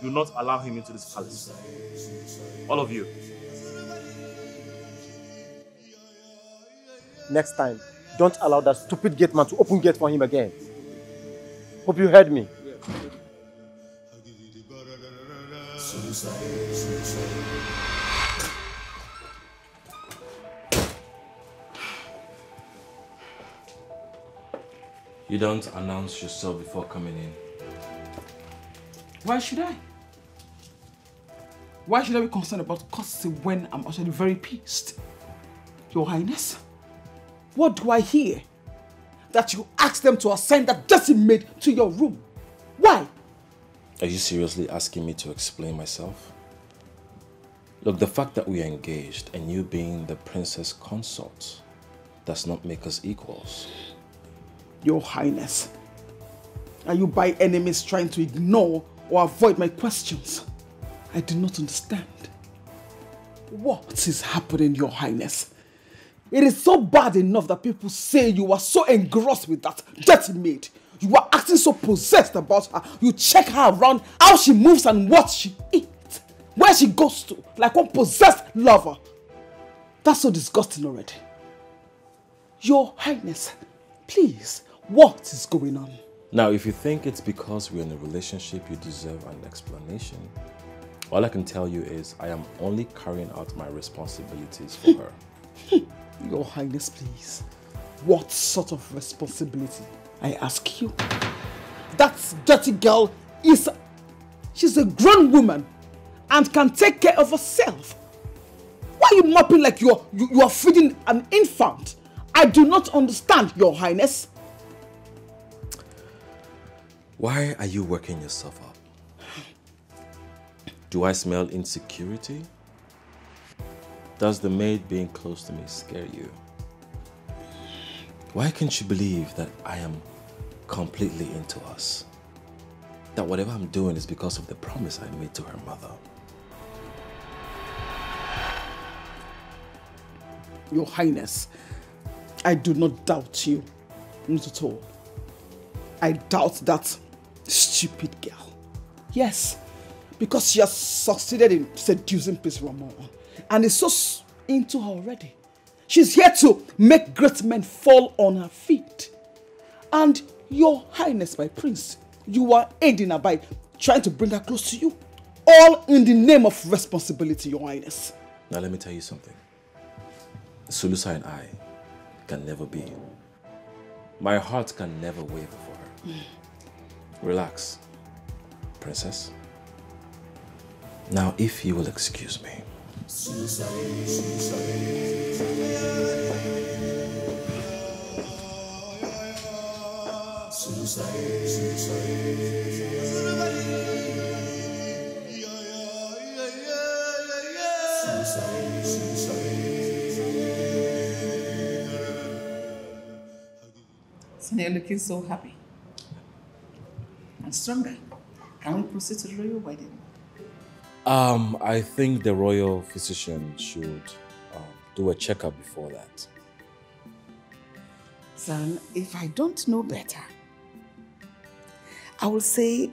Do not allow him into this palace. All of you. Next time, don't allow that stupid gate man to open gate for him again. Hope you heard me. You don't announce yourself before coming in. Why should I? Why should I be concerned about courtesy when I'm actually very pissed? Your Highness, what do I hear? That you asked them to assign that dirty maid to your room. Why? Are you seriously asking me to explain myself? Look, the fact that we are engaged and you being the princess consort does not make us equals. Your Highness, are you by any means trying to ignore or avoid my questions? I do not understand. What is happening, Your Highness? It is so bad enough that people say you are so engrossed with that dirty maid. You are acting so possessed about her. You check her around, how she moves and what she eats, where she goes to, like one possessed lover. That's so disgusting already. Your Highness, please, what is going on? Now, if you think it's because we're in a relationship you deserve an explanation, all I can tell you is I am only carrying out my responsibilities for her. Your Highness, please. What sort of responsibility, I ask you? That dirty girl she's a grown woman and can take care of herself. Why are you mopping like you are feeding an infant? I do not understand, Your Highness. Why are you working yourself up? Do I smell insecurity? Does the maid being close to me scare you? Why can't you believe that I am completely into us? That whatever I'm doing is because of the promise I made to her mother. Your Highness, I do not doubt you. Not at all. I doubt that stupid girl. Yes, because she has succeeded in seducing Prince Ramon and is so into her already. She's here to make great men fall on her feet. And Your Highness, my prince, you are aiding her by trying to bring her close to you. All in the name of responsibility, Your Highness. Now let me tell you something. Sulusa and I can never be. My heart can never waver for her. Relax, princess. Now, if you will excuse me. So you're looking so happy and stronger. Can we proceed to the royal wedding? I think the royal physician should do a checkup before that. Son, if I don't know better, I will say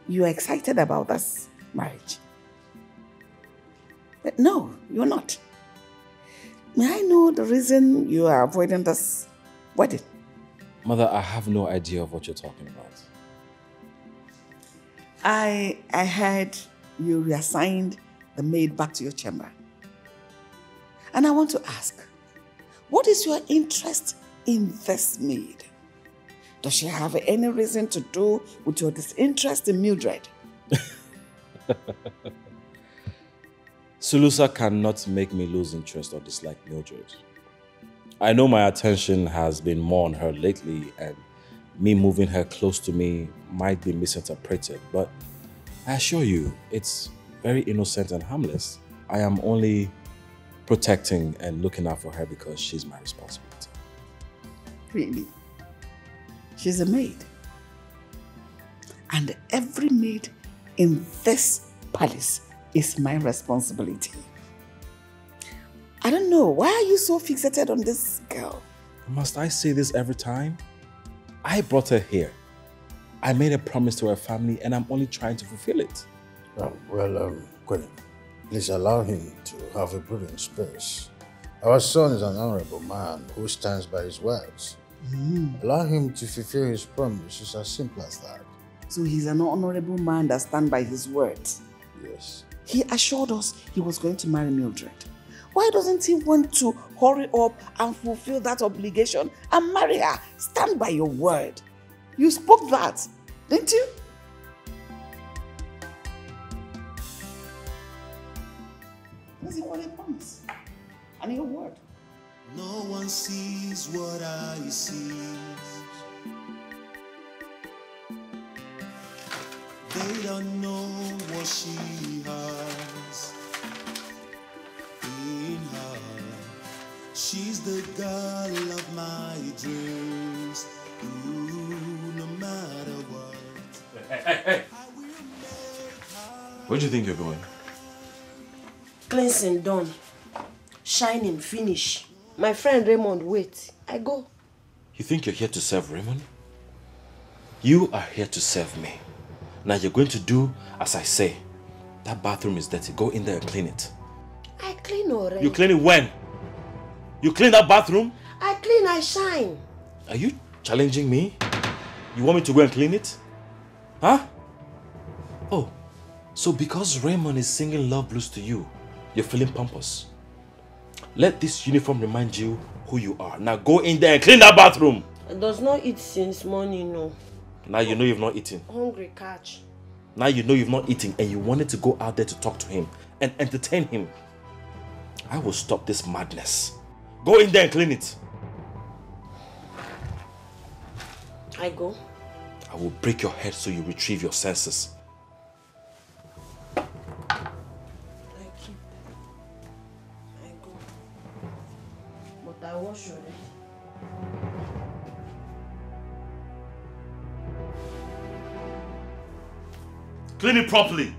you're excited about this marriage. But no, you're not. May I know the reason you are avoiding this wedding? Mother, I have no idea of what you're talking about. I heard you reassigned the maid back to your chamber. And I want to ask, what is your interest in this maid? Does she have any reason to do with your disinterest in Mildred? Sulusa cannot make me lose interest or dislike Mildred. I know my attention has been more on her lately and me moving her close to me might be misinterpreted, but I assure you, it's very innocent and harmless. I am only protecting and looking out for her because she's my responsibility. Really? She's a maid. And every maid in this palace is my responsibility. I don't know, why are you so fixated on this girl? Must I say this every time? I brought her here. I made a promise to her family and I'm only trying to fulfill it. Queen, please allow him to have a breathing space. Our son is an honorable man who stands by his words. Allow him to fulfill his promise. It's as simple as that. So he's an honorable man that stands by his words? Yes. He assured us he was going to marry Mildred. Why doesn't he want to hurry up and fulfill that obligation and marry her? Stand by your word. You spoke that, didn't you? This is what I promise. And your word. No one sees what I see. They don't know what she has in her. She's the girl of my dreams. Ooh, no matter what. Hey. Where do you think you're going? Cleansing done. Shining finish. My friend Raymond, wait. I go. You think you're here to serve Raymond? You are here to serve me. Now you're going to do as I say. That bathroom is dirty. Go in there and clean it. I clean already. You clean it when? You clean that bathroom? I clean, I shine. Are you challenging me? You want me to go and clean it? Huh? Oh, so because Raymond is singing love blues to you, you're feeling pompous. Let this uniform remind you who you are. Now go in there and clean that bathroom. I does not eat since morning, no. Now you know you've not eaten. Hungry catch. Now you know you've not eaten and you wanted to go out there to talk to him and entertain him. I will stop this madness. Go in there and clean it. I go. I will break your head so you retrieve your senses. I keep. I go. But I wash already. Clean it properly.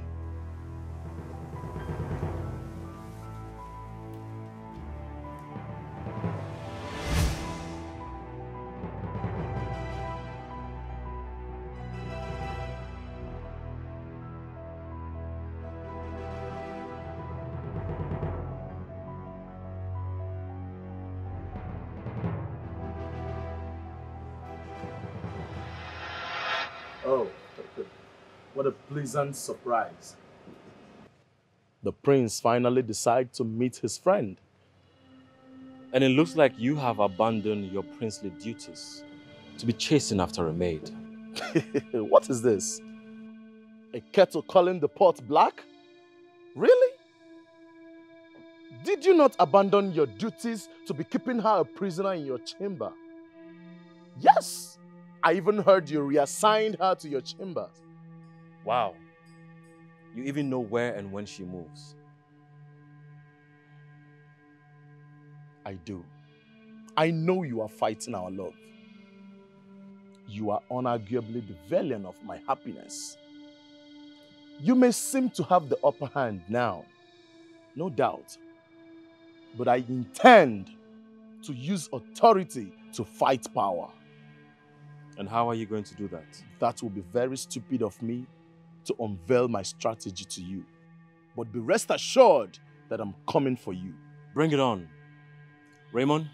Oh, what a pleasant surprise. The prince finally decided to meet his friend. And it looks like you have abandoned your princely duties to be chasing after a maid. What is this? A kettle calling the pot black? Really? Did you not abandon your duties to be keeping her a prisoner in your chamber? Yes! I even heard you reassigned her to your chambers. Wow. You even know where and when she moves. I do. I know you are fighting our love. You are unarguably the valiant of my happiness. You may seem to have the upper hand now, no doubt. But I intend to use authority to fight power. And how are you going to do that? That will be very stupid of me to unveil my strategy to you. But be rest assured that I'm coming for you. Bring it on. Raymond,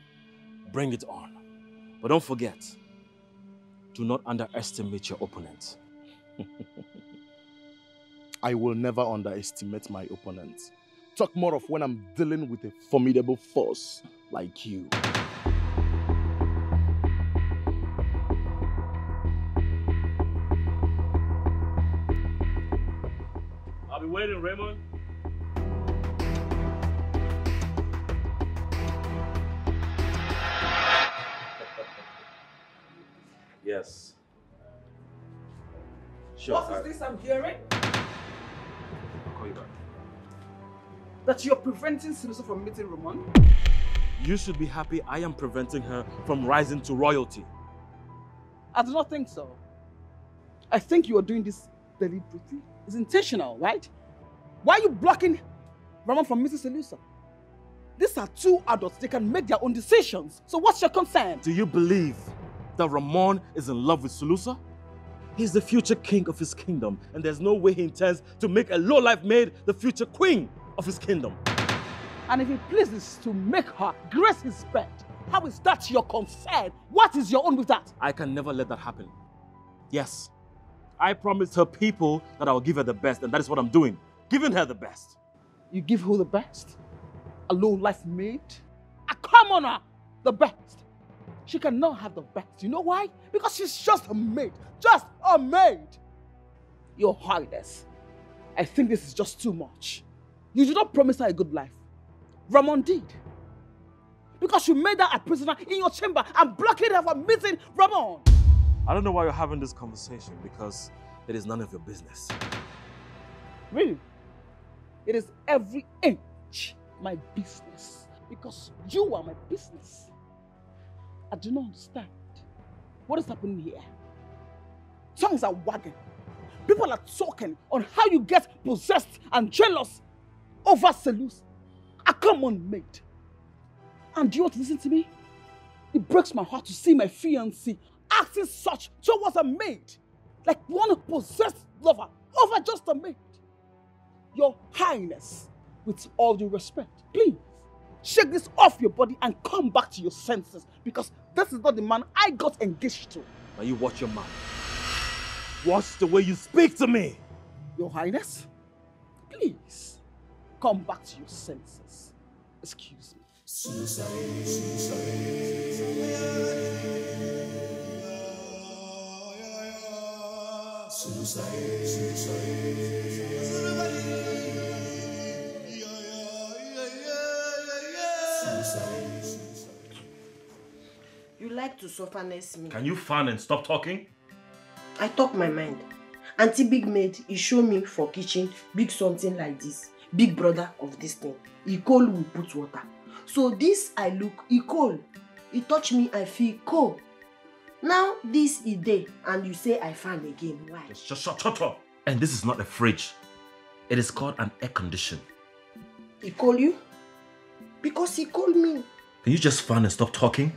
bring it on. But don't forget, do not underestimate your opponent. I will never underestimate my opponent. Talk more of when I'm dealing with a formidable force like you. I'll be waiting, Raymond. Yes. Sure. What is this I'm hearing? I'll call you back. That you're preventing Sinuso from meeting Ramon? You should be happy I am preventing her from rising to royalty. I do not think so. I think you are doing this deliberately. It's intentional, right? Why are you blocking Ramon from meeting Sinuso? These are two adults. They can make their own decisions. So what's your concern? Do you believe that Ramon is in love with Sulusa? He's the future king of his kingdom, and there's no way he intends to make a low-life maid the future queen of his kingdom. And if he pleases to make her grace his bed, how is that your concern? What is your own with that? I can never let that happen. Yes, I promised her people that I will give her the best, and that is what I'm doing. Giving her the best. You give who the best? A low-life maid? A commoner, the best. She cannot have the best. You know why? Because she's just a maid. Just a maid. Your Highness, I think this is just too much. You did not promise her a good life. Ramon did. Because you made her a prisoner in your chamber and blockaded her from meeting Ramon. I don't know why you're having this conversation, because it is none of your business. Really? It is every inch my business. Because you are my business. I do not understand. What is happening here? Tongues are wagging. People are talking on how you get possessed and jealous over Selus. common maid. And do you want to listen to me? It breaks my heart to see my fiancé acting such towards a maid. Like one possessed lover over just a maid. Your Highness, with all due respect, please, shake this off your body and come back to your senses, because this is not the man I got engaged to. Now you watch your mouth. Watch the way you speak to me. Your Highness, please, come back to your senses. Excuse me. You like to softness me. Can you fan and stop talking? I talk my mind. Auntie Big Maid, he show me for kitchen, big something like this. Big brother of this thing. He cold will put water. So this I look, he cold. He touch me, I feel cold. Now this is day, and you say I fan again. Why? Just shut up. And this is not a fridge. It is called an air condition. He call you? Because he called me. Can you just fan and stop talking?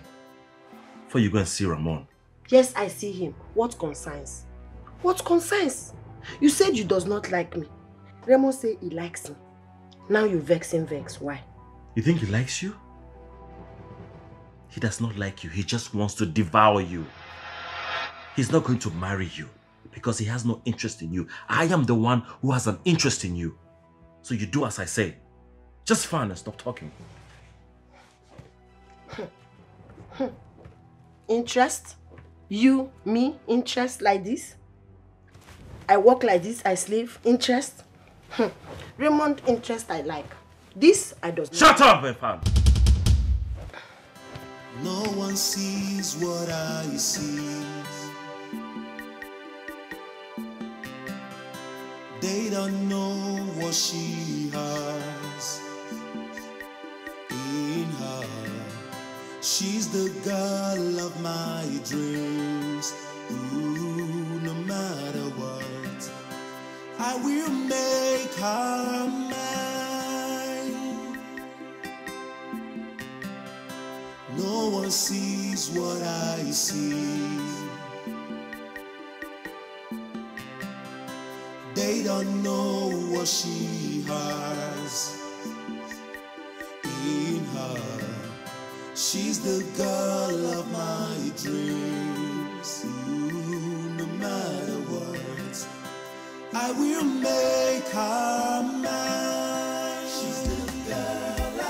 Before you go and see Ramon. Yes, I see him. What concerns? What concerns? You said you does not like me. Ramon say he likes me. Now you vex him vex. Why? You think he likes you? He does not like you. He just wants to devour you. He's not going to marry you because he has no interest in you. I am the one who has an interest in you. So you do as I say. Just fan and stop talking. Interest? You, me, interest like this? I walk like this, I sleep, interest? Raymond, interest I like. This, I does not. Shut up, Efan! No one sees what I see. They don't know what she has in her. She's the girl of my dreams. Ooh, no matter what, I will make her mine. No one sees what I see. They don't know what she has in her. She's the girl of my dreams. Ooh, no matter what, I will make her mine. She's the girl I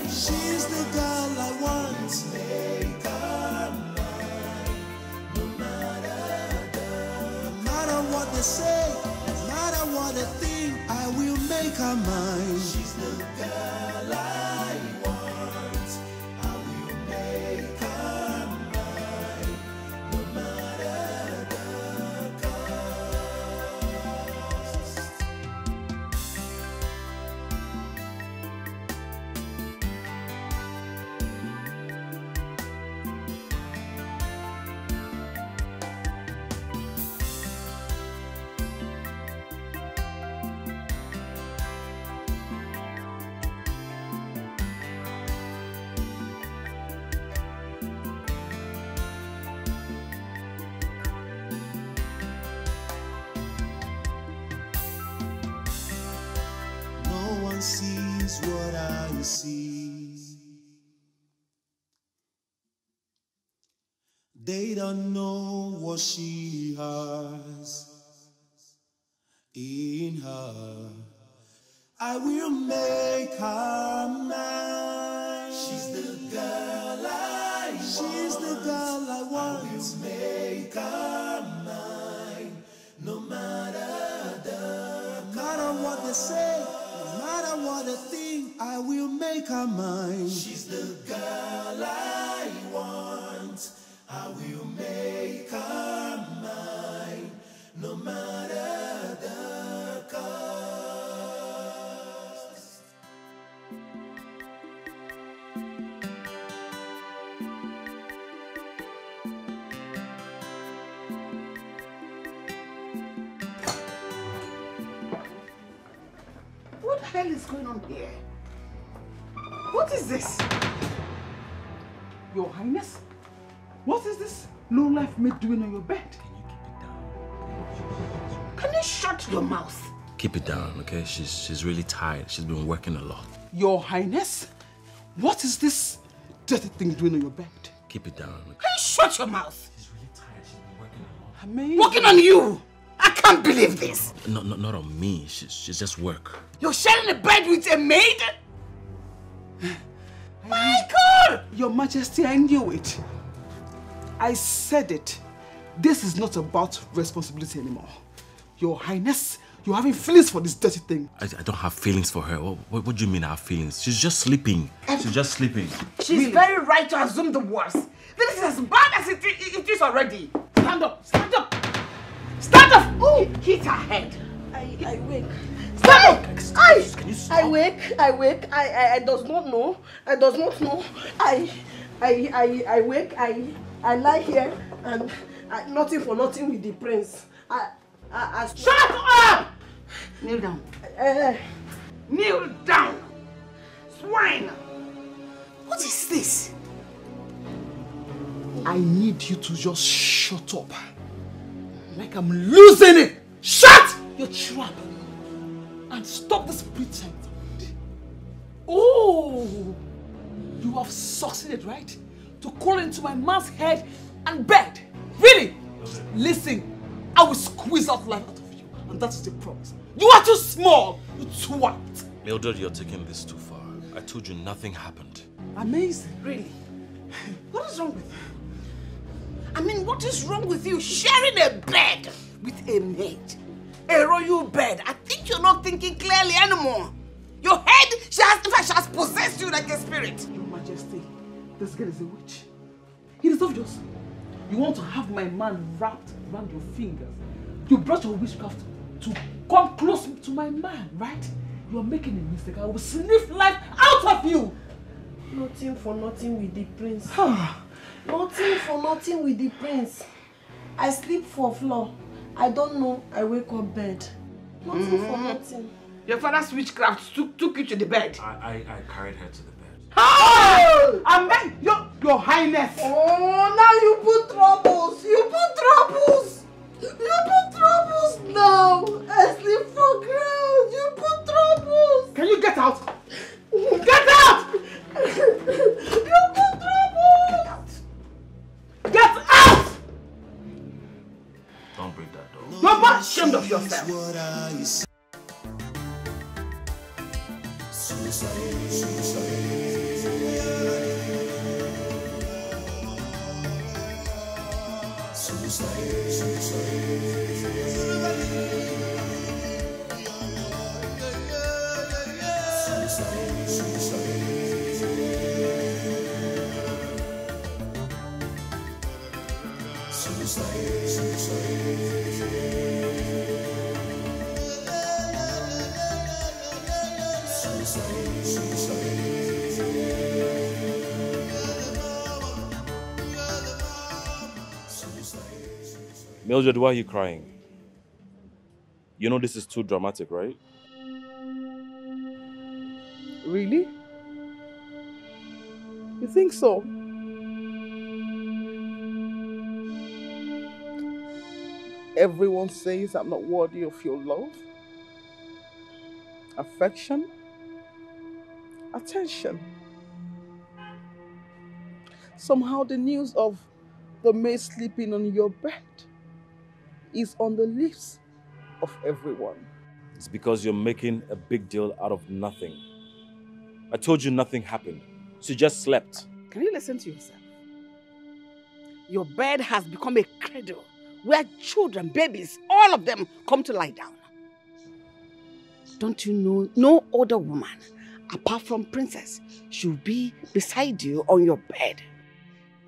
want. She's the girl I want. Make her mine. No matter what they say, no matter what they think, I will make her mine. She's the girl I want. I will make her mine. No matter the cost. No one sees what I see. They don't know what she has in her. I will make her mine. She's the girl I want. She's the girl I want. I will make her mine. No matter what they say, no matter what they think, I will make her mine. She's the girl I want. I will make her mine. No matter the cost. What the hell is going on here? What is this? Your Highness? What is this low-life maid doing on your bed? Can you shut your mouth? Keep it down, okay? She's really tired. She's been working a lot. Your Highness? What is this dirty thing doing on your bed? Keep it down. Okay? Can you shut your mouth? She's really tired. She's been working a lot. Amazing. Working on you! I can't believe this. Not on me. She's just work. You're sharing a bed with a maid? Michael! Your Majesty, I knew it. I said it. This is not about responsibility anymore. Your Highness, you're having feelings for this dirty thing. I don't have feelings for her. What do you mean I have feelings? She's just sleeping. She's just sleeping. She's very right to assume the worst. This is as bad as it is already. Stand up! Stand up! Stand up! Oh, hit her head. I wake. Stop! I wake. I does not know. I does not know. I wake. I lie here and nothing for nothing with the prince. Shut up! Kneel down. Kneel down. Swine. What is this? I need you to just shut up. Like I'm losing it. Shut your trap. And stop this pretense. Oh, you have succeeded, right? To crawl into my man's head and bed. Really? Listen, I will squeeze out life out of you. And that is the promise. You are too small. You're too white. Mildred, you're taking this too far. I told you nothing happened. Amazing. Really? What is wrong with you? I mean, what is wrong with you sharing a bed with a maid? A royal bed. I think you're not thinking clearly anymore. Your head, she has possessed you like a spirit. Your Majesty, this girl is a witch. It is obvious. You want to have my man wrapped around your fingers. You brought your witchcraft to come close to my man, right? You are making a mistake. I will sniff life out of you. Nothing for nothing with the prince. Nothing for nothing with the prince. I sleep for floor. I don't know. I wake up bed. Nothing for nothing. Your father's witchcraft took you to the bed. I carried her to the bed. Oh! I meant your Highness. Oh, now you put troubles. You put troubles. You put troubles now. I sleep for ground. You put troubles. Can you get out? Get out! You put troubles. Get out! Don't break that door. You're not ashamed of yourself. Mildred, why are you crying? You know this is too dramatic, right? Really? You think so? Everyone says I'm not worthy of your love, affection, attention. Somehow the news of the maid sleeping on your bed is on the lips of everyone. It's because you're making a big deal out of nothing. I told you nothing happened. She just slept. Can you listen to yourself? Your bed has become a cradle where children, babies, all of them come to lie down. Don't you know no other woman, apart from Princess, should be beside you on your bed?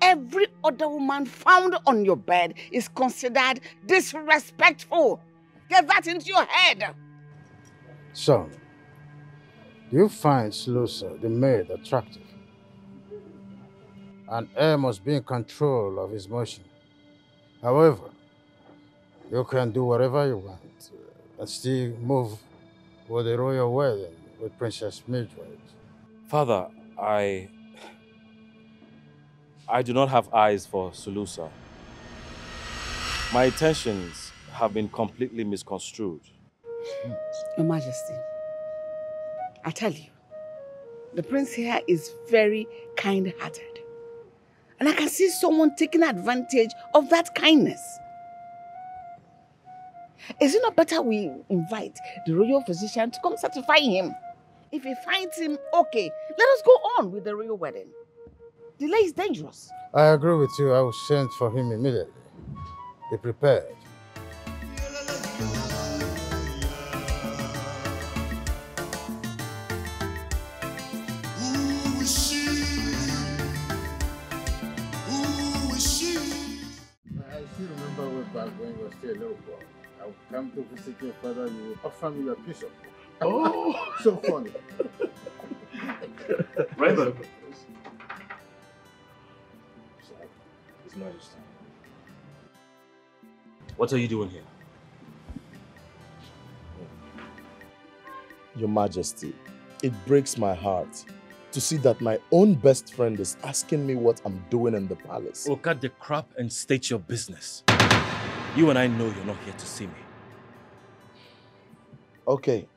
Every other woman found on your bed is considered disrespectful. Get that into your head. Son, do you find Slusa, the maid, attractive? An heir must be in control of his motion. However, you can do whatever you want and still move with the royal wedding with Princess Mildred. Father, I do not have eyes for Sulusa. My intentions have been completely misconstrued. Your Majesty, I tell you, the prince here is very kind-hearted. And I can see someone taking advantage of that kindness. Is it not better we invite the royal physician to come certify him? If he finds him okay, let us go on with the royal wedding. Delay is dangerous. I agree with you. I will send for him immediately. Be prepared. I still remember way back when you were still a little boy. I would come to visit your father, you would offer me a piece of it. Oh! So funny. Raymond. His Majesty. What are you doing here? Your Majesty, it breaks my heart to see that my own best friend is asking me what I'm doing in the palace. Oh, cut the crap and state your business. You and I know you're not here to see me. Okay.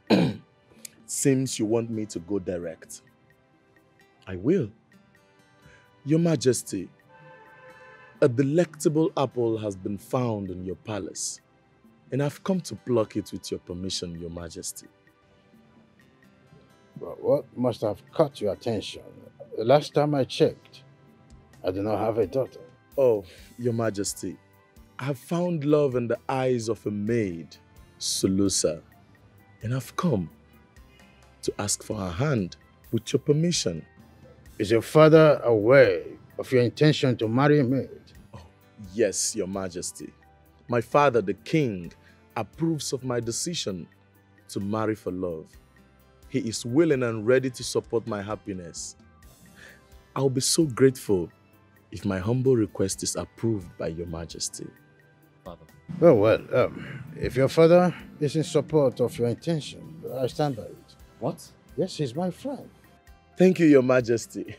Seems you want me to go direct. I will. Your Majesty, a delectable apple has been found in your palace, and I've come to pluck it with your permission, Your Majesty. But what must have caught your attention? The last time I checked, I do not have a daughter. Oh, Your Majesty, I have found love in the eyes of a maid, Sulusa, and I've come to ask for her hand with your permission. Is your father aware of your intention to marry a maid? Oh, yes, Your Majesty. My father, the king, approves of my decision to marry for love. He is willing and ready to support my happiness. I'll be so grateful if my humble request is approved by Your Majesty. Father. Well, if your father is in support of your intention, I stand by it. What? Yes, he's my friend. Thank you, Your Majesty.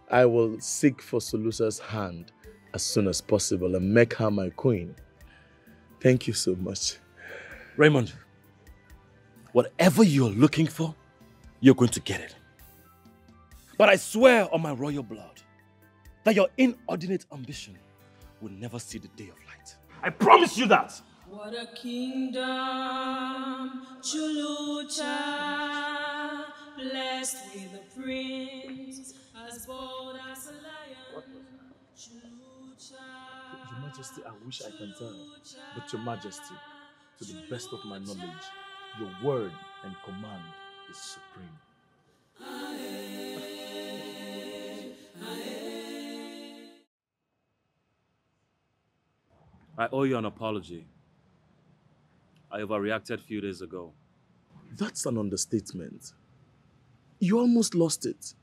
I will seek for Sulusa's hand as soon as possible and make her my queen. Thank you so much. Raymond, whatever you're looking for, you're going to get it. But I swear on my royal blood that your inordinate ambition will never see the day of light. I promise you that. What a kingdom, Chulucha, blessed with a prince, as bold as a lion. Chulucha. Your Majesty, I wish I can tell, but Your Majesty, to the best of my knowledge, your word and command is supreme. I owe you an apology. I overreacted a few days ago. That's an understatement. You almost lost it.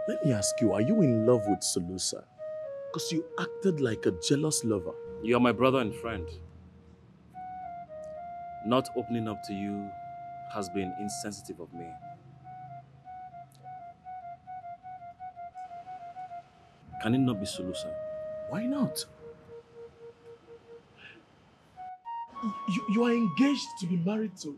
Let me ask you, are you in love with Sulusa? Because you acted like a jealous lover. You're my brother and friend. Not opening up to you has been insensitive of me. Can it not be Sulusa? Why not? You are engaged to be married to.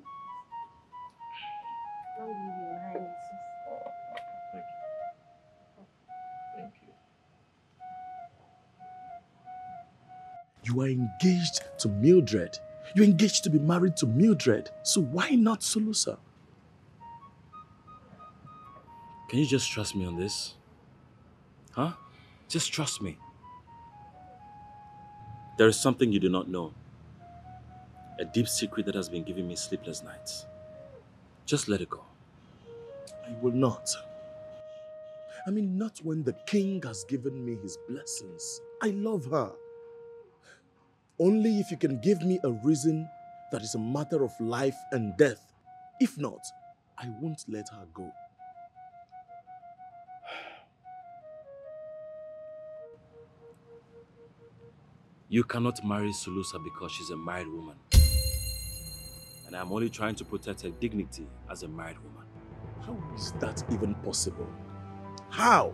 Thank you. You are engaged to Mildred. You're engaged to be married to Mildred. So why not Sulusa? Can you just trust me on this? Huh? Just trust me. There is something you do not know. A deep secret that has been giving me sleepless nights. Just let it go. I will not. I mean, not when the king has given me his blessings. I love her. Only if you can give me a reason that is a matter of life and death. If not, I won't let her go. You cannot marry Sulusa because she's a married woman. And I'm only trying to protect her dignity as a married woman. How is that even possible? How?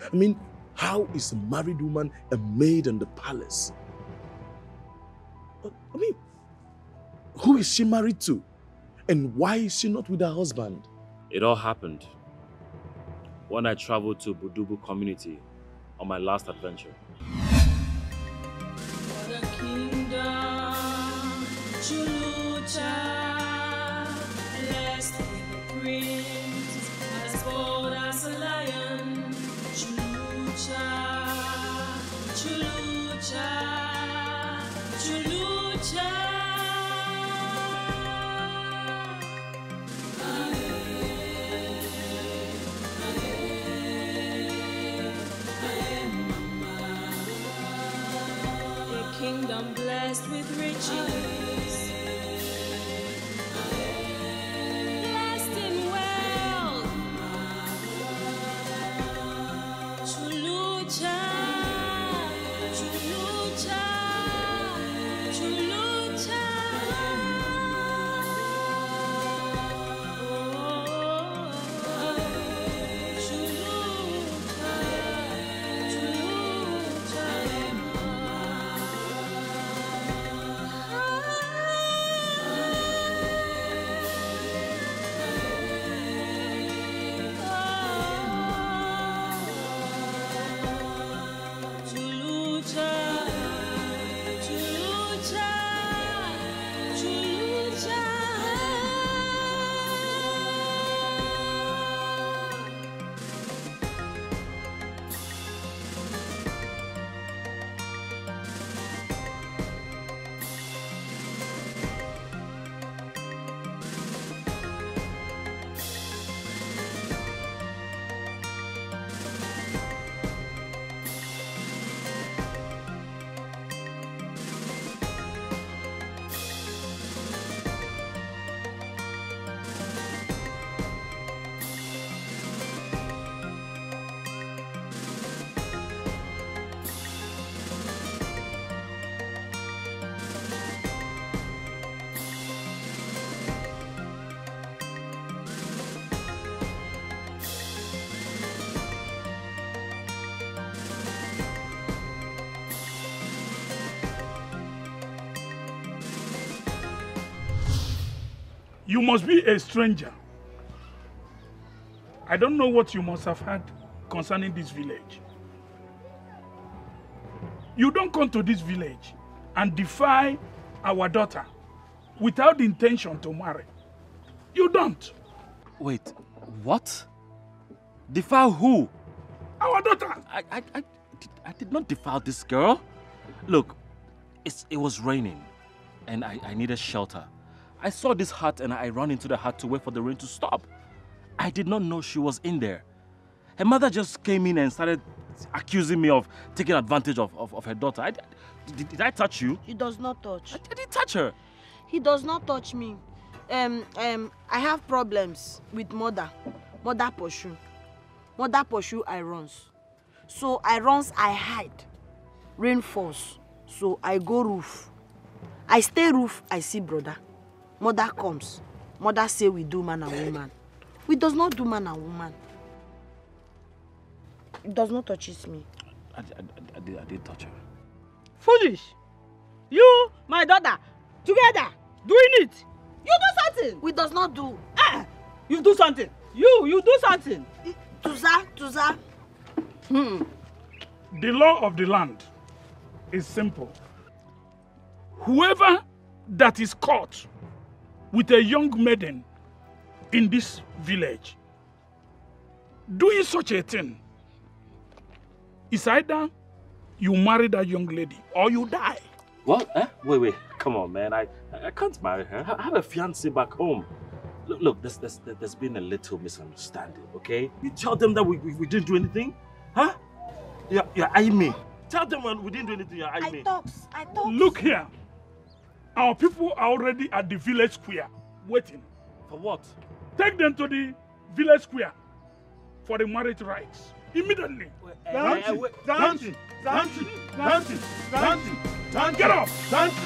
I mean, how is a married woman a maid in the palace? I mean, who is she married to? And why is she not with her husband? It all happened when I traveled to Budubu community on my last adventure. For the kingdom, Chulucha, blessed with the prince, as bold as a lion. Chulucha, Chulucha, Chulucha. Kingdom blessed with riches, blessed in wealth. Chulucha, Chulucha, Chulucha. You must be a stranger. I don't know what you must have heard concerning this village. You don't come to this village and defy our daughter without the intention to marry. You don't. Wait, what? Defile who? Our daughter. I did not defile this girl. Look, it was raining and I needed shelter. I saw this hut and I ran into the hut to wait for the rain to stop. I did not know she was in there. Her mother just came in and started accusing me of taking advantage of her daughter. Did I touch you? He does not touch. I didn't touch her. He does not touch me. I have problems with mother. Mother pursue. Mother pursue, I runs. So I runs, I hide. Rain falls. So I go roof. I stay roof, I see brother. Mother comes. Mother say we do man and woman. We does not do man and woman. It does not touch me. I did touch her. Foolish. You, my daughter, together, doing it. You do something. We does not do. You do something. You do something. Tuza. The law of the land is simple. Whoever that is caught with a young maiden in this village doing such a thing, it's either you marry that young lady or you die. What? Wait. Come on, man. I can't marry her. I have a fiancé back home. Look, there's been a little misunderstanding, okay? You tell them that we didn't do anything? Huh? You're eyeing me. Tell them when we didn't do anything, you're eyeing me. I talk. Look here. Our people are already at the village square, waiting. For what? Take them to the village square for the marriage rites. Immediately. Dancing. Get up. Dancing.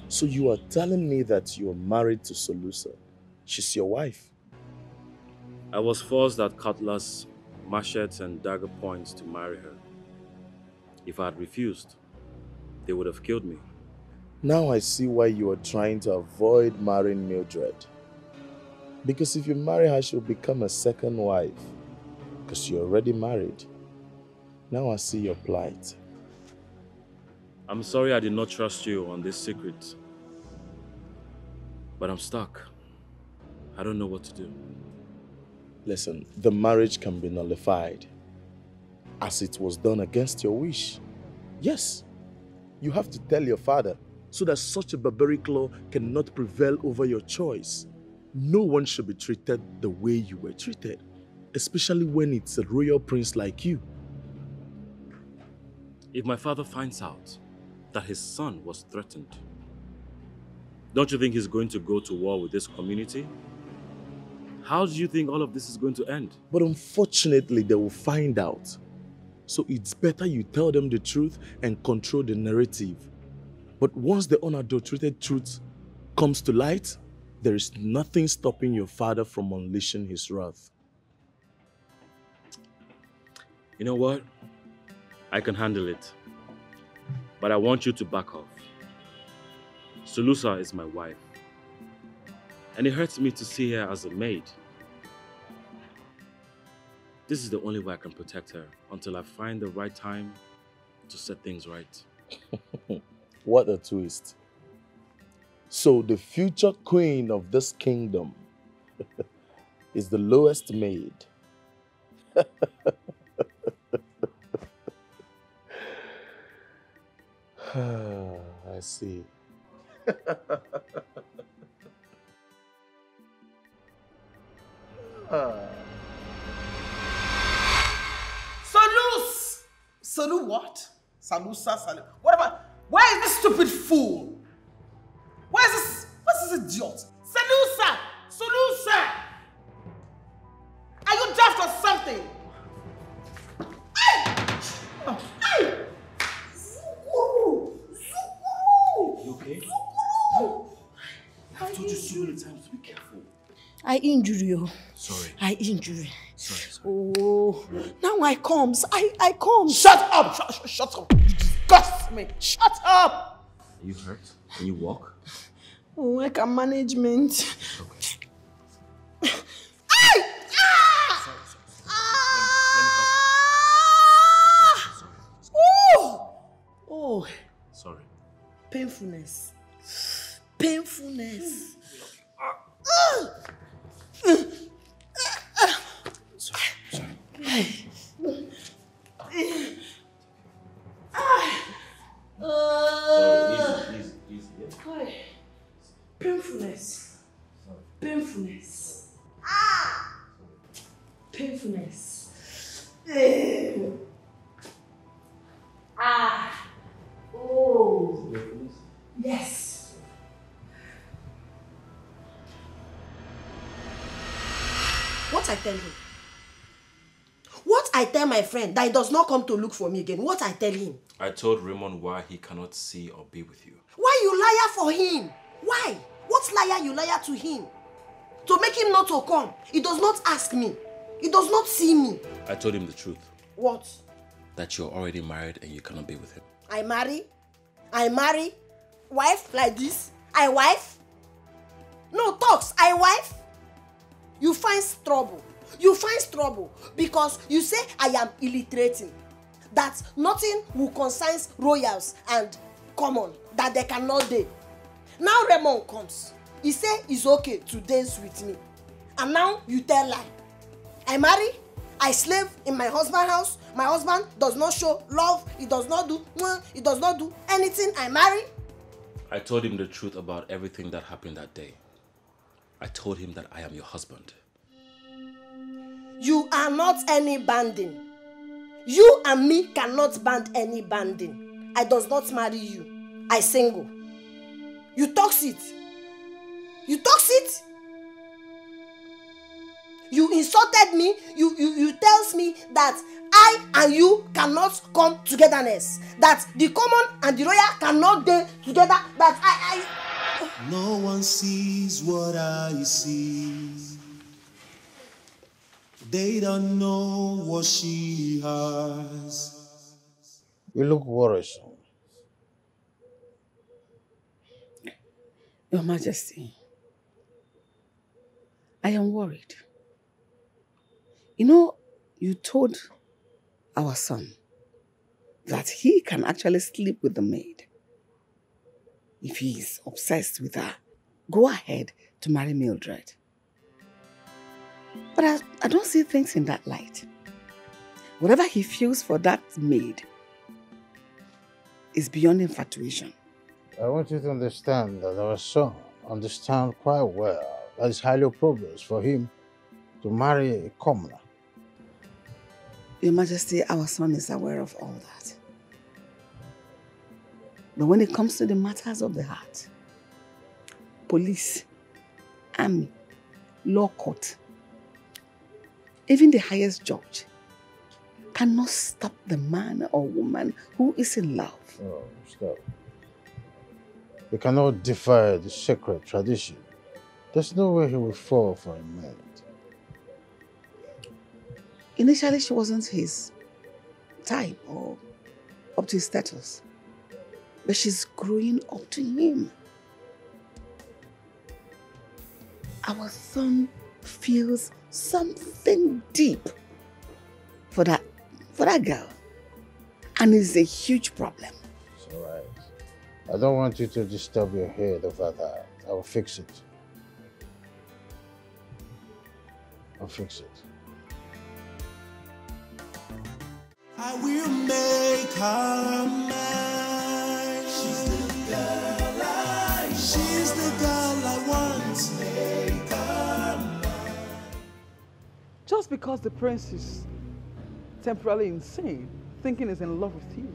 So you are telling me that you are married to Solusa? She's your wife? I was forced at cutlass, machetes and dagger points to marry her. If I had refused, they would have killed me. Now I see why you are trying to avoid marrying Mildred. Because if you marry her, she'll become a second wife. Because you're already married. Now I see your plight. I'm sorry I did not trust you on this secret. But I'm stuck. I don't know what to do. Listen, the marriage can be nullified. As it was done against your wish. Yes, you have to tell your father so that such a barbaric law cannot prevail over your choice. No one should be treated the way you were treated, especially when it's a royal prince like you. If my father finds out that his son was threatened, don't you think he's going to go to war with this community? How do you think all of this is going to end? But unfortunately, they will find out. So it's better you tell them the truth and control the narrative. But once the unadulterated truth comes to light, there is nothing stopping your father from unleashing his wrath. You know what? I can handle it. But I want you to back off. Solusa is my wife. And it hurts me to see her as a maid. This is the only way I can protect her until I find the right time to set things right. What a twist. So the future queen of this kingdom is the lowest maid. I see. Salu what? Salusa, Salu. What about? Where is this stupid fool? Where's this idiot? Salusa! Solusa! Are you daft or something? You okay? I've told you so many times to be careful. I injure you. Sorry. I injure you. Sorry. Oh, now I comes. I come. Shut up! Shut up! You disgust me. Shut up! Are you hurt? Can you walk? Oh, I can management. Okay. Oh. Sorry. Painfulness. Painfulness. Easy. Painfulness. Painfulness. Painfulness. Oh. Yes. What I tell him? What I tell my friend that he does not come to look for me again? What I tell him? I told Raymond why he cannot see or be with you. Why you liar for him? Why? What liar you liar to him? To make him not to come. He does not ask me. He does not see me. I told him the truth. What? That you're already married and you cannot be with him. I marry? Wife like this? I wife? No talks, I wife? You find trouble. You find trouble because you say I am illiterating. That nothing will concern royals and common. That they cannot date. Now Raymond comes. He say it's okay to dance with me. And now you tell lie. I marry? I slave in my husband's house. My husband does not show love. He does not do anything. I marry. I told him the truth about everything that happened that day. I told him that I am your husband. You are not any banding. You and me cannot band any banding. I does not marry you. I single. You talks it. You talks it. You insulted me. You tells me that I and you cannot come togetherness. That the common and the royal cannot be together. That I. No one sees what I see. They don't know what she has. You look worrisome. Your Majesty, I am worried. You know, you told our son that he can actually sleep with the maid. If he is obsessed with her, go ahead to marry Mildred. But I don't see things in that light. Whatever he feels for that maid is beyond infatuation. I want you to understand that our son understands quite well that it's highly appropriate for him to marry a commoner. Your Majesty, our son is aware of all that. But when it comes to the matters of the heart, police, army, law court, even the highest judge cannot stop the man or woman who is in love. Oh, stop. You cannot defy the sacred tradition. There's no way he will fall for a maid. Initially, she wasn't his type or up to his status. But she's growing up to him. Our son feels something deep for that girl. And it's a huge problem. It's all right. I don't want you to disturb your head over that. I will fix it. I'll fix it. I will make her mine. She's the girl I want. Make her mine. Just because the prince is temporarily insane, thinking he's in love with you,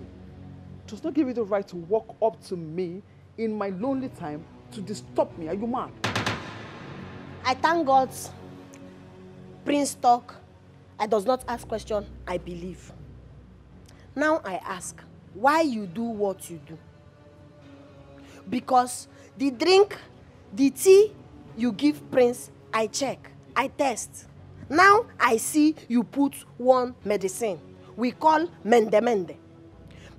does not give you the right to walk up to me in my lonely time to disturb me. Are you mad? I thank God. Prince talk. I does not ask question. I believe. Now I ask, why you do what you do? Because the drink, the tea you give Prince, I check, I test. Now I see you put one medicine. We call mende.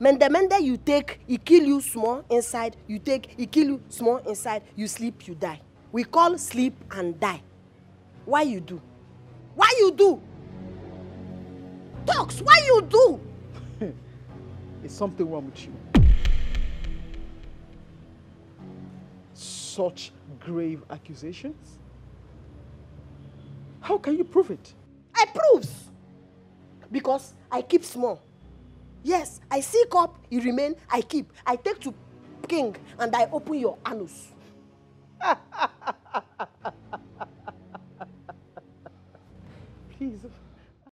Mende you take, it kill you small inside, you take, it kill you small inside, you sleep, you die. We call sleep and die. Why you do? Why you do? Talks, why you do? Is something wrong with you? Such grave accusations? How can you prove it? I proves. Because I keep small. Yes, I seek up, you remain, I keep. I take to king and I open your anus. Please.